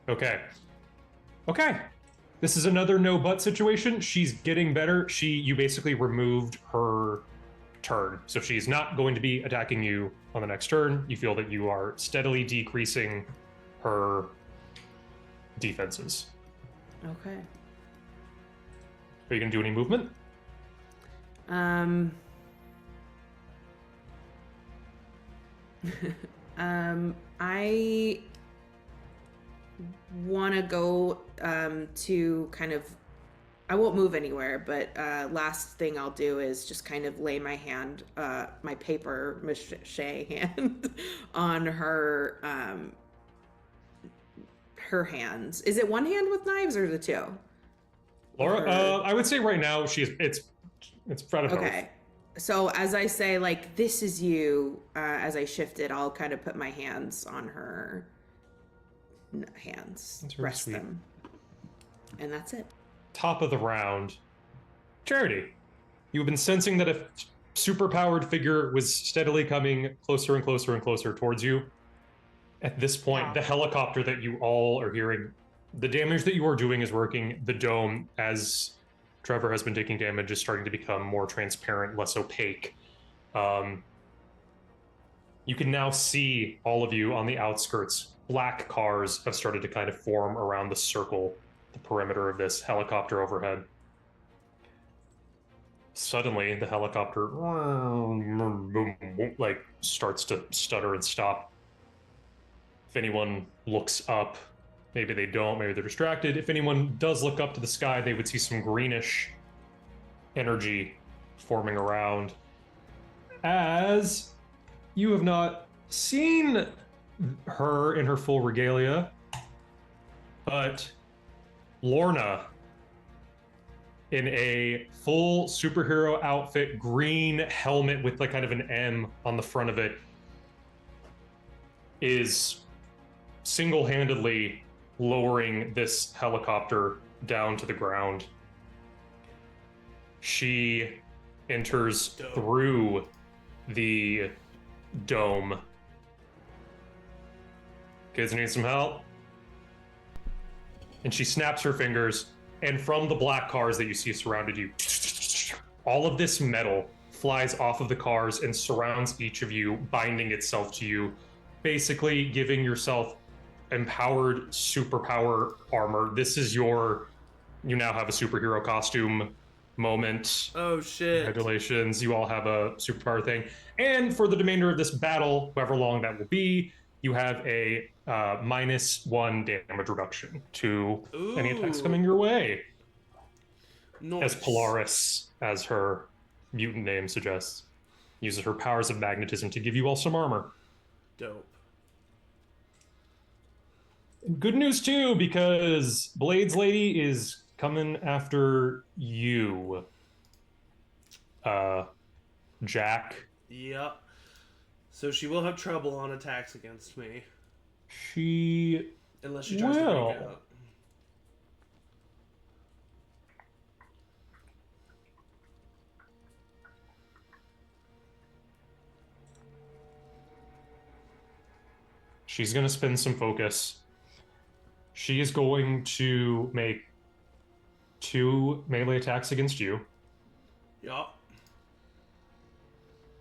Okay. This is another no-but situation. She's getting better. You basically removed her turn. So she's not going to be attacking you on the next turn. You feel that you are steadily decreasing her defenses. Okay. Are you going to do any movement? I want to go to kind of... I won't move anywhere, but last thing I'll do is just kind of lay my hand, my paper mache hand on her hands. Is it one hand with knives or the two? Laura, I would say right now it's front of both. Okay. So as I say, like, this is you, as I shift it, I'll kind of put my hands on her hands, That's really rest sweet. them. And that's it. Top of the round. Charity, you've been sensing that a superpowered figure was steadily coming closer and closer and closer towards you. At this point, the helicopter that you all are hearing, the damage that you are doing is working. The dome, as Trevor has been taking damage, is starting to become more transparent, less opaque. You can now see, all of you on the outskirts, black cars have started to kind of form around the circle, the perimeter of this helicopter overhead. Suddenly, the helicopter like starts to stutter and stop. If anyone looks up, maybe they don't, maybe they're distracted. If anyone does look up to the sky, they would see some greenish energy forming around. As you have not seen her in her full regalia, but Lorna in a full superhero outfit, green helmet with like kind of an M on the front of it, is single-handedly lowering this helicopter down to the ground. She enters through the dome. Kids need some help? And she snaps her fingers, and from the black cars that you see surrounded you, all of this metal flies off of the cars and surrounds each of you, binding itself to you, basically giving yourself empowered superpower armor. This is you now have a superhero costume moment. Oh shit. Congratulations, you all have a superpower thing. And for the remainder of this battle, however long that will be, you have a -1 damage reduction to any attacks coming your way. Nice. As Polaris, as her mutant name suggests, uses her powers of magnetism to give you all some armor. Dope. Good news too, because Blades Lady is coming after you, Jack. Yep. So she will have trouble on attacks against me. Unless she tries to break out. She's going to spend some focus. She is going to make 2 melee attacks against you. Yup.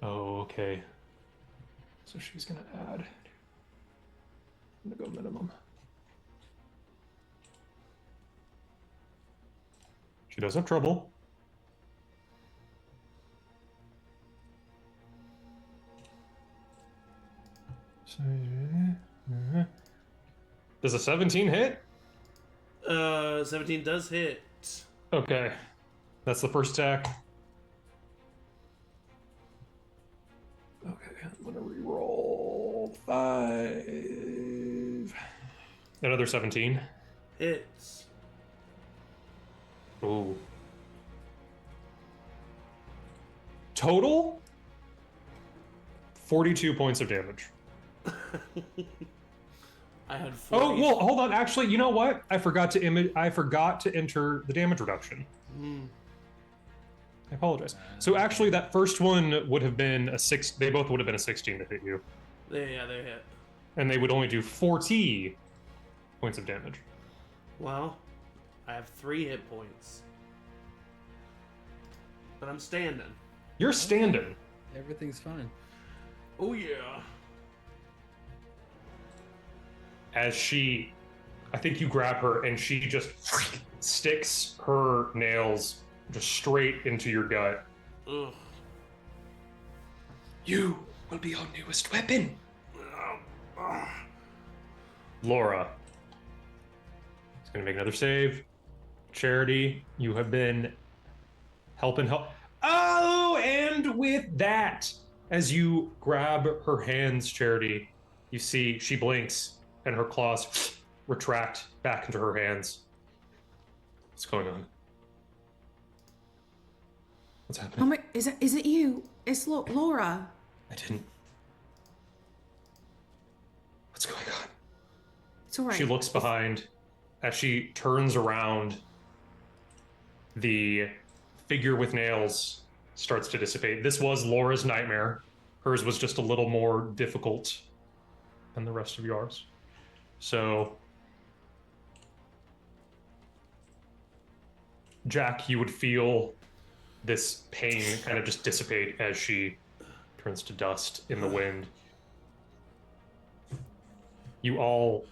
Oh, okay. So she's going to add. I'm going to go minimum. She does have trouble. Does a 17 hit? 17 does hit. Okay. That's the first attack. Okay, I'm gonna reroll 5. Another 17. Hits. Ooh. Total 42 points of damage. I had 40. Oh, well, hold on. Actually, you know what? I forgot to enter the damage reduction. I apologize. So actually, that first one would have been a 6. They both would have been a 16 to hit you. Yeah, they hit. And they would only do 40 points of damage. Well, I have 3 hit points. But I'm standing. You're standing. Everything's fine. Oh, yeah. As I think you grab her and she just sticks her nails just straight into your gut. Ugh. You will be our newest weapon. Laura is going to make another save. Charity, you have been helping. Oh, and with that, as you grab her hands, Charity, you see she blinks and her claws retract back into her hands. What's going on? What's happening? Oh my! Is it you? It's Laura. I didn't. What's going on? It's all right. She looks behind. As she turns around, the figure with nails starts to dissipate. This was Laura's nightmare. Hers was just a little more difficult than the rest of yours. So, Jack, you would feel this pain kind of just dissipate as she turns to dust in the wind. You all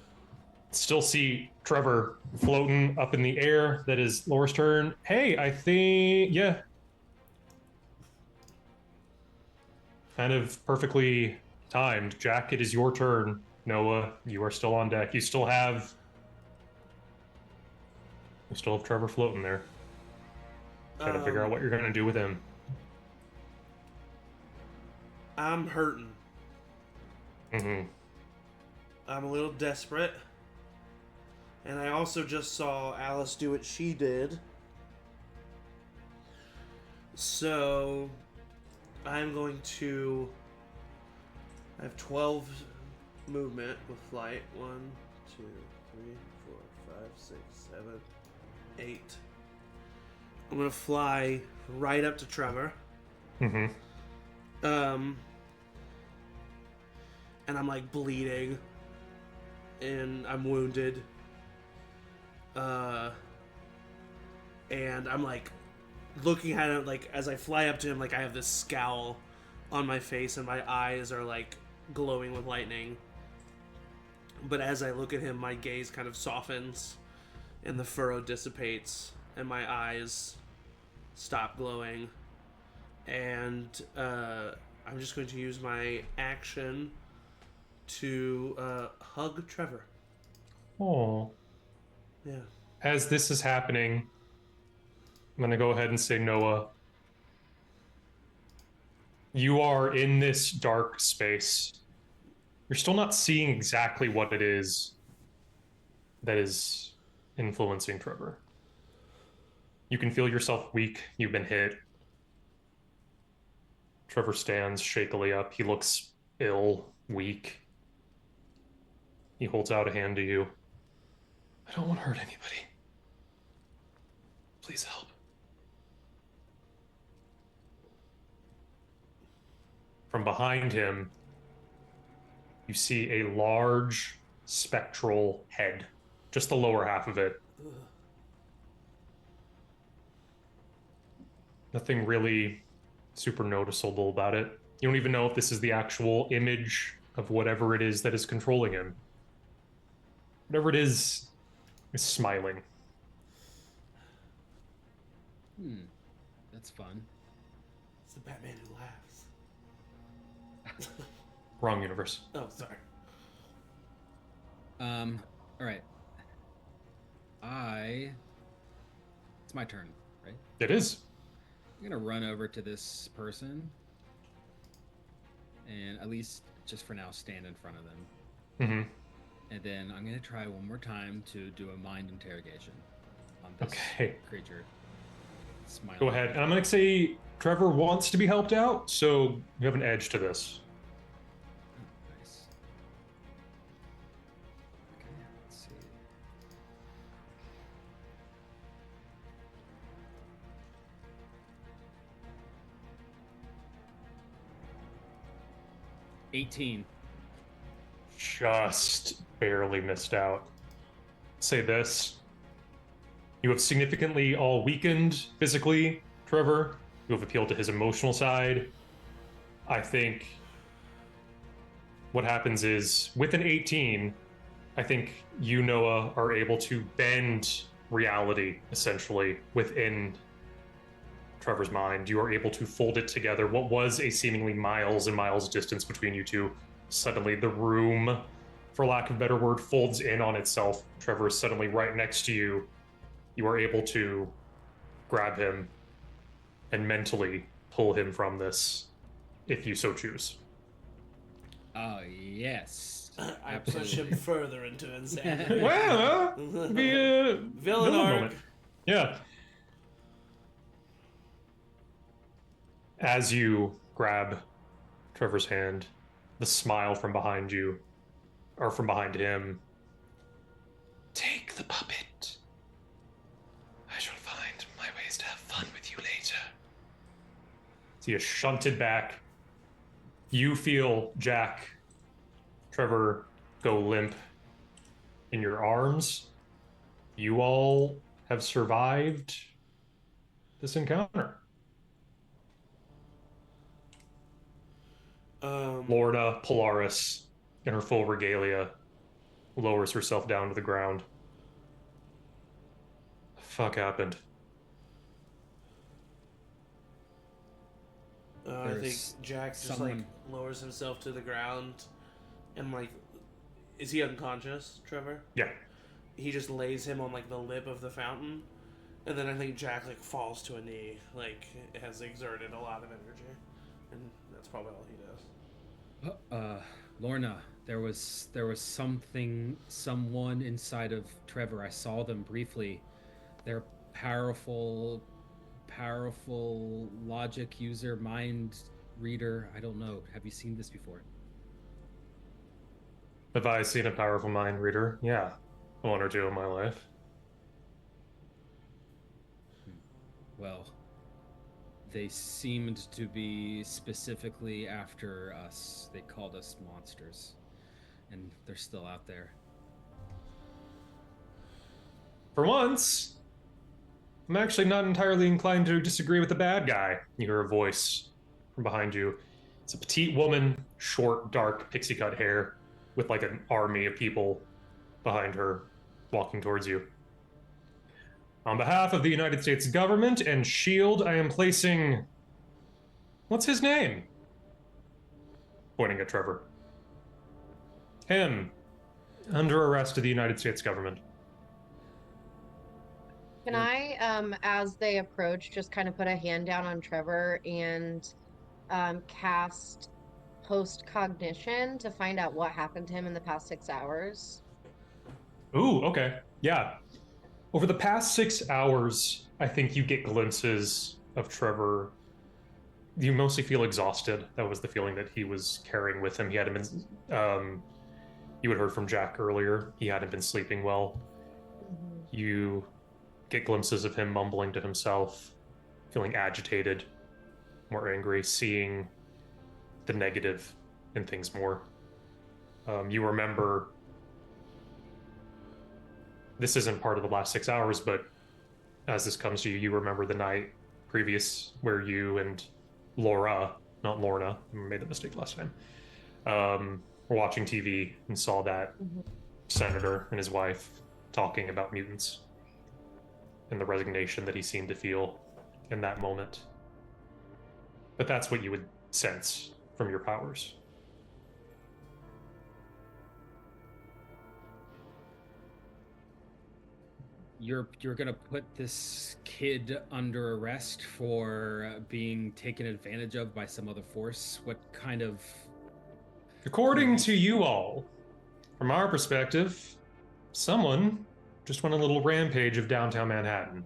still see Trevor floating up in the air. That is Laura's turn. Hey, I think, yeah. Kind of perfectly timed. Jack, it is your turn. Noah, you are still on deck. You still have Trevor floating there. Trying to figure out what you're going to do with him. I'm hurting. Mm-hmm. I'm a little desperate. And I also just saw Alice do what she did. So I'm going to... I have 12 movement with flight. 1, 2, 3, 4, 5, 6, 7, 8. I'm going to fly right up to Trevor. Mm-hmm. And I'm like bleeding. And I'm wounded. And I'm like looking at him, like as I fly up to him, like I have this scowl on my face and my eyes are like glowing with lightning. But as I look at him, my gaze kind of softens and the furrow dissipates and my eyes stop glowing. And I'm just going to use my action to hug Trevor. Oh. Yeah. As this is happening, I'm going to go ahead and say, Noah, you are in this dark space. You're still not seeing exactly what it is that is influencing Trevor. You can feel yourself weak. You've been hit. Trevor stands shakily up. He looks ill, weak. He holds out a hand to you. I don't want to hurt anybody. Please help. From behind him, you see a large spectral head, just the lower half of it. Nothing really super noticeable about it. You don't even know if this is the actual image of whatever it is that is controlling him. Whatever it is smiling. That's fun. It's the Batman who laughs. Wrong universe. Oh, sorry. All right. It's my turn, right? It is. I'm gonna run over to this person, and at least just for now, stand in front of them. Mm-hmm. And then I'm gonna try one more time to do a mind interrogation on this creature. Smiling. Go ahead. And I'm going to say Trevor wants to be helped out, so you have an edge to this. Oh, nice. Okay, let's see. $18. Just barely missed out. Say this. You have significantly all weakened physically, Trevor. You have appealed to his emotional side. I think what happens is, with an 18, I think you, Noah, are able to bend reality, essentially, within Trevor's mind. You are able to fold it together. What was a seemingly miles and miles distance between you two, suddenly the room, for lack of a better word, folds in on itself. Trevor is suddenly right next to you. You are able to grab him and mentally pull him from this, if you so choose. Oh, yes. I push him further into insanity. Well, be a Villain arc. moment. Yeah. As you grab Trevor's hand, the smile from behind you, or from behind him. Take the puppet. I shall find my ways to have fun with you later. So you shunted back. You feel Jack, Trevor go limp in your arms. You all have survived this encounter. Lorna Polaris, in her full regalia, lowers herself down to the ground. The fuck happened? I think Jack just like lowers himself to the ground and like, is he unconscious, Trevor? Yeah. He just lays him on like the lip of the fountain, and then I think Jack like falls to a knee, like has exerted a lot of energy, and that's probably all he does. Lorna, there was someone inside of Trevor. I saw them briefly. They're powerful logic user, mind reader. I don't know. Have you seen this before? Have I seen a powerful mind reader? Yeah, one or two in my life. Well, they seemed to be specifically after us. They called us monsters, and they're still out there. For once, I'm actually not entirely inclined to disagree with the bad guy. You hear a voice from behind you. It's a petite woman, short, dark, pixie cut hair, with like an army of people behind her walking towards you. On behalf of the United States government and S.H.I.E.L.D., I am placing... What's his name? Pointing at Trevor. Him. Under arrest of the United States government. Can I, as they approach, just kind of put a hand down on Trevor and cast post-cognition to find out what happened to him in the past 6 hours? Ooh, okay. Yeah. Over the past 6 hours, I think you get glimpses of Trevor. You mostly feel exhausted. That was the feeling that he was carrying with him. He hadn't been... you had heard from Jack earlier. He hadn't been sleeping well. Mm-hmm. You get glimpses of him mumbling to himself, feeling agitated, more angry, seeing the negative in things more. You remember... This isn't part of the last 6 hours, but as this comes to you, you remember the night previous where you and Laura, not Lorna, I made the mistake last time, were watching TV and saw that senator and his wife talking about mutants and the resignation that he seemed to feel in that moment. But that's what you would sense from your powers. You're gonna put this kid under arrest for being taken advantage of by some other force? What kind of... According to you all, from our perspective, someone just went on a little rampage of downtown Manhattan.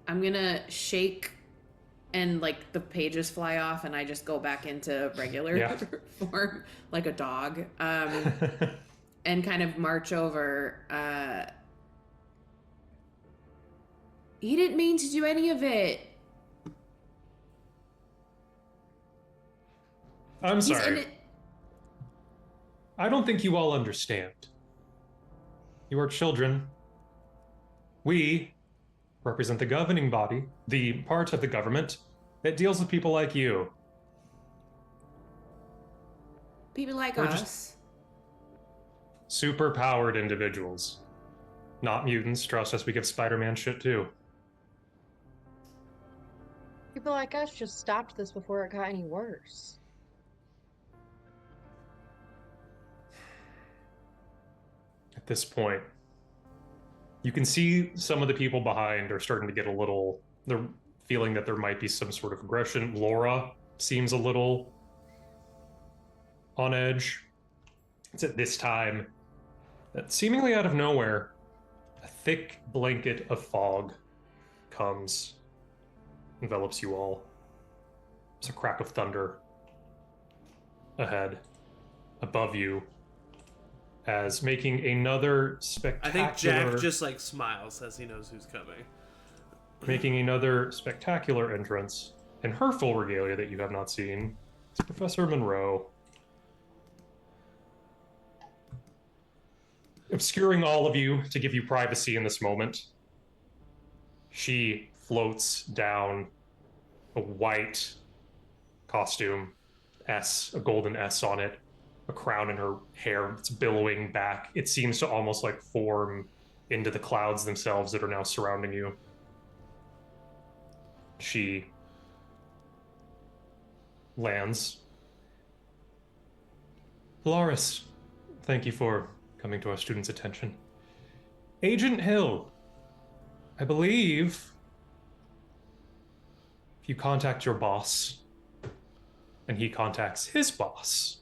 I'm gonna shake and like the pages fly off and I just go back into regular form like a dog. And kind of march over. He didn't mean to do any of it. I'm sorry. I don't think you all understand. You are children. We represent the governing body, the part of the government that deals with people like you. People like We're us. just super-powered individuals. Not mutants. Trust us, we give Spider-Man shit too. People like us just stopped this before it got any worse. At this point, you can see some of the people behind are starting to get a little... They're feeling that there might be some sort of aggression. Laura seems a little on edge. It's at this time that seemingly out of nowhere, a thick blanket of fog comes, envelops you all. There's a crack of thunder ahead, above you, as making another spectacular... I think Jack just like smiles as he knows who's coming. Making another spectacular entrance in her full regalia that you have not seen. It's Professor Monroe. Obscuring all of you to give you privacy in this moment. She floats down a white costume, a golden S on it, a crown in her hair that's billowing back. It seems to almost like form into the clouds themselves that are now surrounding you. She lands. Polaris, thank you for coming to our students' attention. Agent Hill, I believe if you contact your boss and he contacts his boss,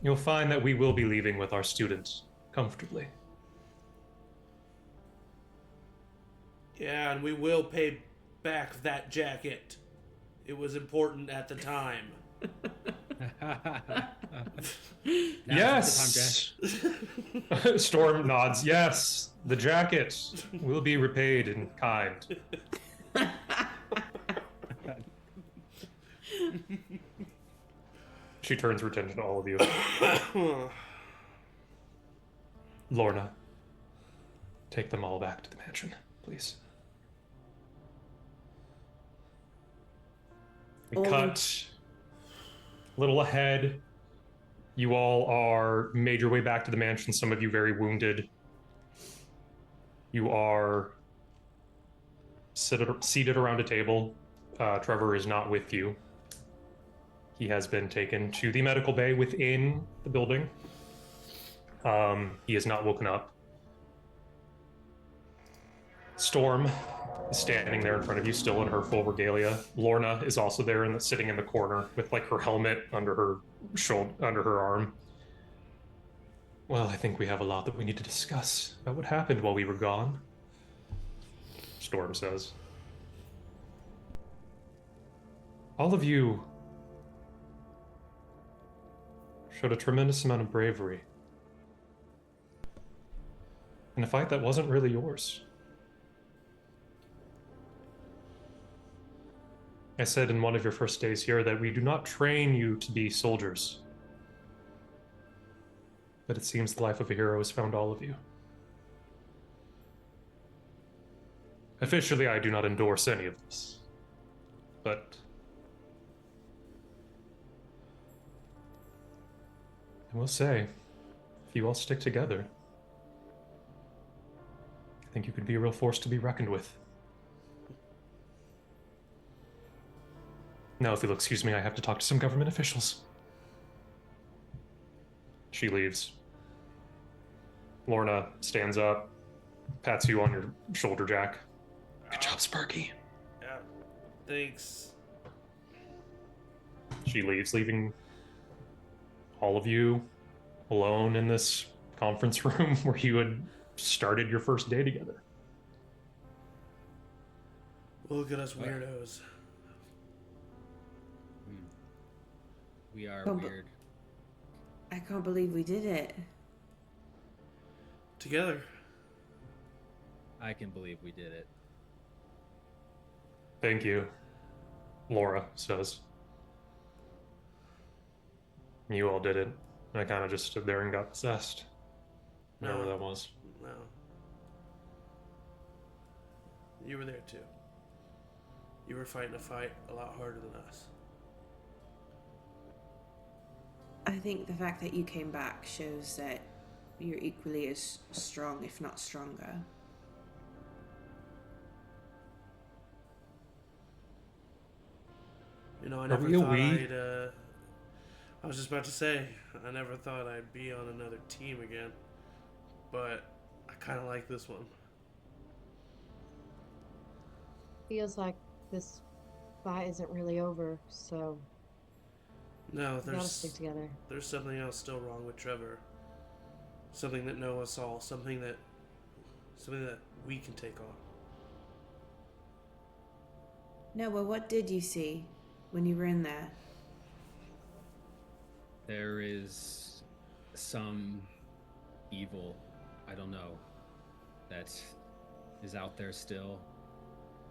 you'll find that we will be leaving with our student comfortably. Yeah, and we will pay back that jacket. It was important at the time. Yes! Storm nods. Yes, the jacket will be repaid in kind. She turns her attention to all of you. Lorna, take them all back to the mansion, please. We cut a little ahead. You all are made your way back to the mansion, some of you very wounded. You are seated around a table. Trevor is not with you. He has been taken to the medical bay within the building. He has not woken up. Storm is standing there in front of you, still in her full regalia. Lorna is also there, sitting in the corner with like her helmet under her shoulder, under her arm. Well, I think we have a lot that we need to discuss about what happened while we were gone. Storm says. All of you showed a tremendous amount of bravery in a fight that wasn't really yours. I said in one of your first days here that we do not train you to be soldiers. But it seems the life of a hero has found all of you. Officially, I do not endorse any of this. But I will say, if you all stick together, I think you could be a real force to be reckoned with. Now, if you'll excuse me, I have to talk to some government officials. She leaves. Lorna stands up, pats you on your shoulder, Jack. Good job, Sparky. Yeah, thanks. She leaves, leaving all of you alone in this conference room where you had started your first day together. Look at us weirdos. We are Oh, weird. I can't believe we did it. Together. I can believe we did it. Thank you, Laura says. You all did it. I kind of just stood there and got possessed. Whatever that was. No. You were there too. You were fighting a fight a lot harder than us. I think the fact that you came back shows that you're equally as strong, if not stronger. You know, I never thought I was just about to say, I never thought I'd be on another team again. But I kind of like this one. Feels like this fight isn't really over, so No, we gotta stick together. there's something else still wrong with Trevor. Something that Noah saw. Something that we can take on. Noah, what did you see when you were in there? There is some evil, I don't know, that is out there still,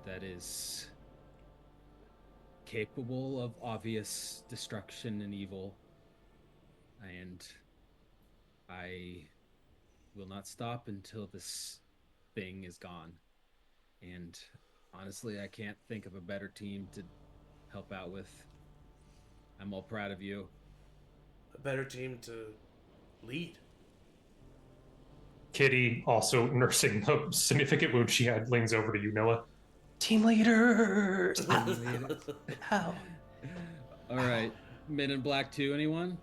that is capable of obvious destruction and evil, and I will not stop until this thing is gone. And honestly, I can't think of a better team to help out with. I'm all proud of you. A better team to lead. Kitty, also nursing the significant wound she had, leans over to you, Noah. Team leaders! How? All right, Men in Black 2, anyone?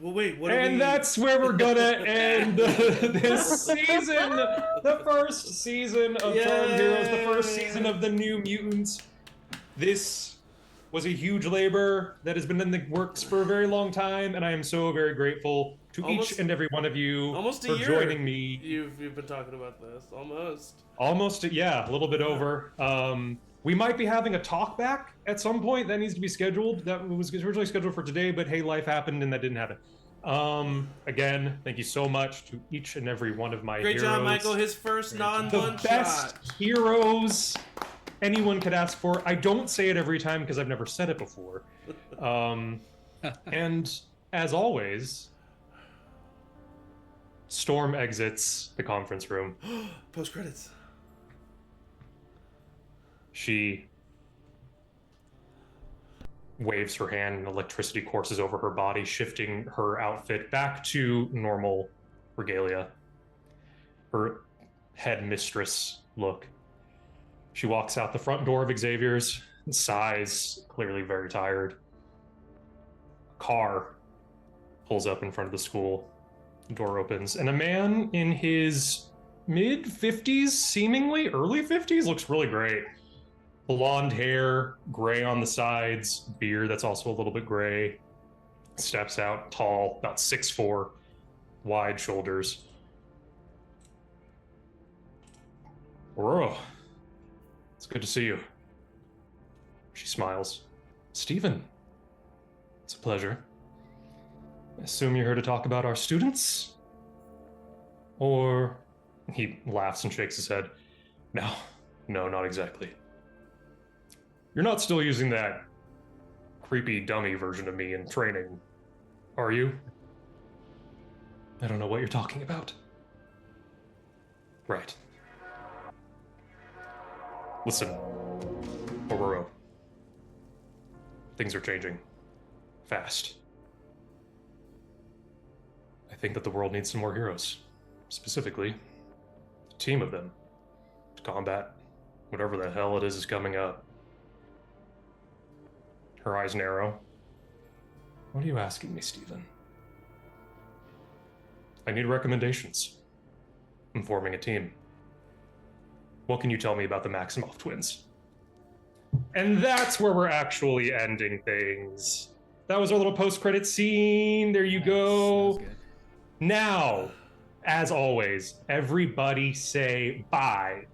Well, wait, what And that's where we're gonna end this season, the first season of Charmed Heroes, the first season of the New Mutants. This was a huge labor that has been in the works for a very long time, and I am so very grateful to each and every one of you for joining me. You've been talking about this almost, yeah, a little bit over. We might be having a talk back at some point. That needs to be scheduled. That was originally scheduled for today, but hey, life happened and that didn't happen. Again, thank you so much to each and every one of my heroes. Great job, Michael. His first non-one shot. The best heroes anyone could ask for. I don't say it every time because I've never said it before. And as always, Storm exits the conference room. Post credits. She waves her hand and electricity courses over her body, shifting her outfit back to normal regalia. Her headmistress look. She walks out the front door of Xavier's, sighs, clearly very tired. A car pulls up in front of the school. The door opens, and a man in his mid-50s, seemingly early 50s, looks really great. Blonde hair, gray on the sides, beard that's also a little bit gray. Steps out, tall, about 6'4", wide shoulders. Aurora, it's good to see you. She smiles. Stephen, it's a pleasure. I assume you're here to talk about our students? Or... He laughs and shakes his head. No, not exactly. You're not still using that creepy dummy version of me in training, are you? I don't know what you're talking about. Right. Listen, Aurora. Things are changing. Fast. I think that the world needs some more heroes. Specifically, a team of them. To combat whatever the hell it is coming up. Her eyes narrow. What are you asking me, Stephen? I need recommendations. I'm forming a team. What can you tell me about the Maximoff twins? And that's where we're actually ending things. That was our little post-credit scene. There you go. Now, as always, everybody say bye.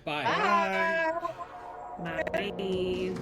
Bye. Bye.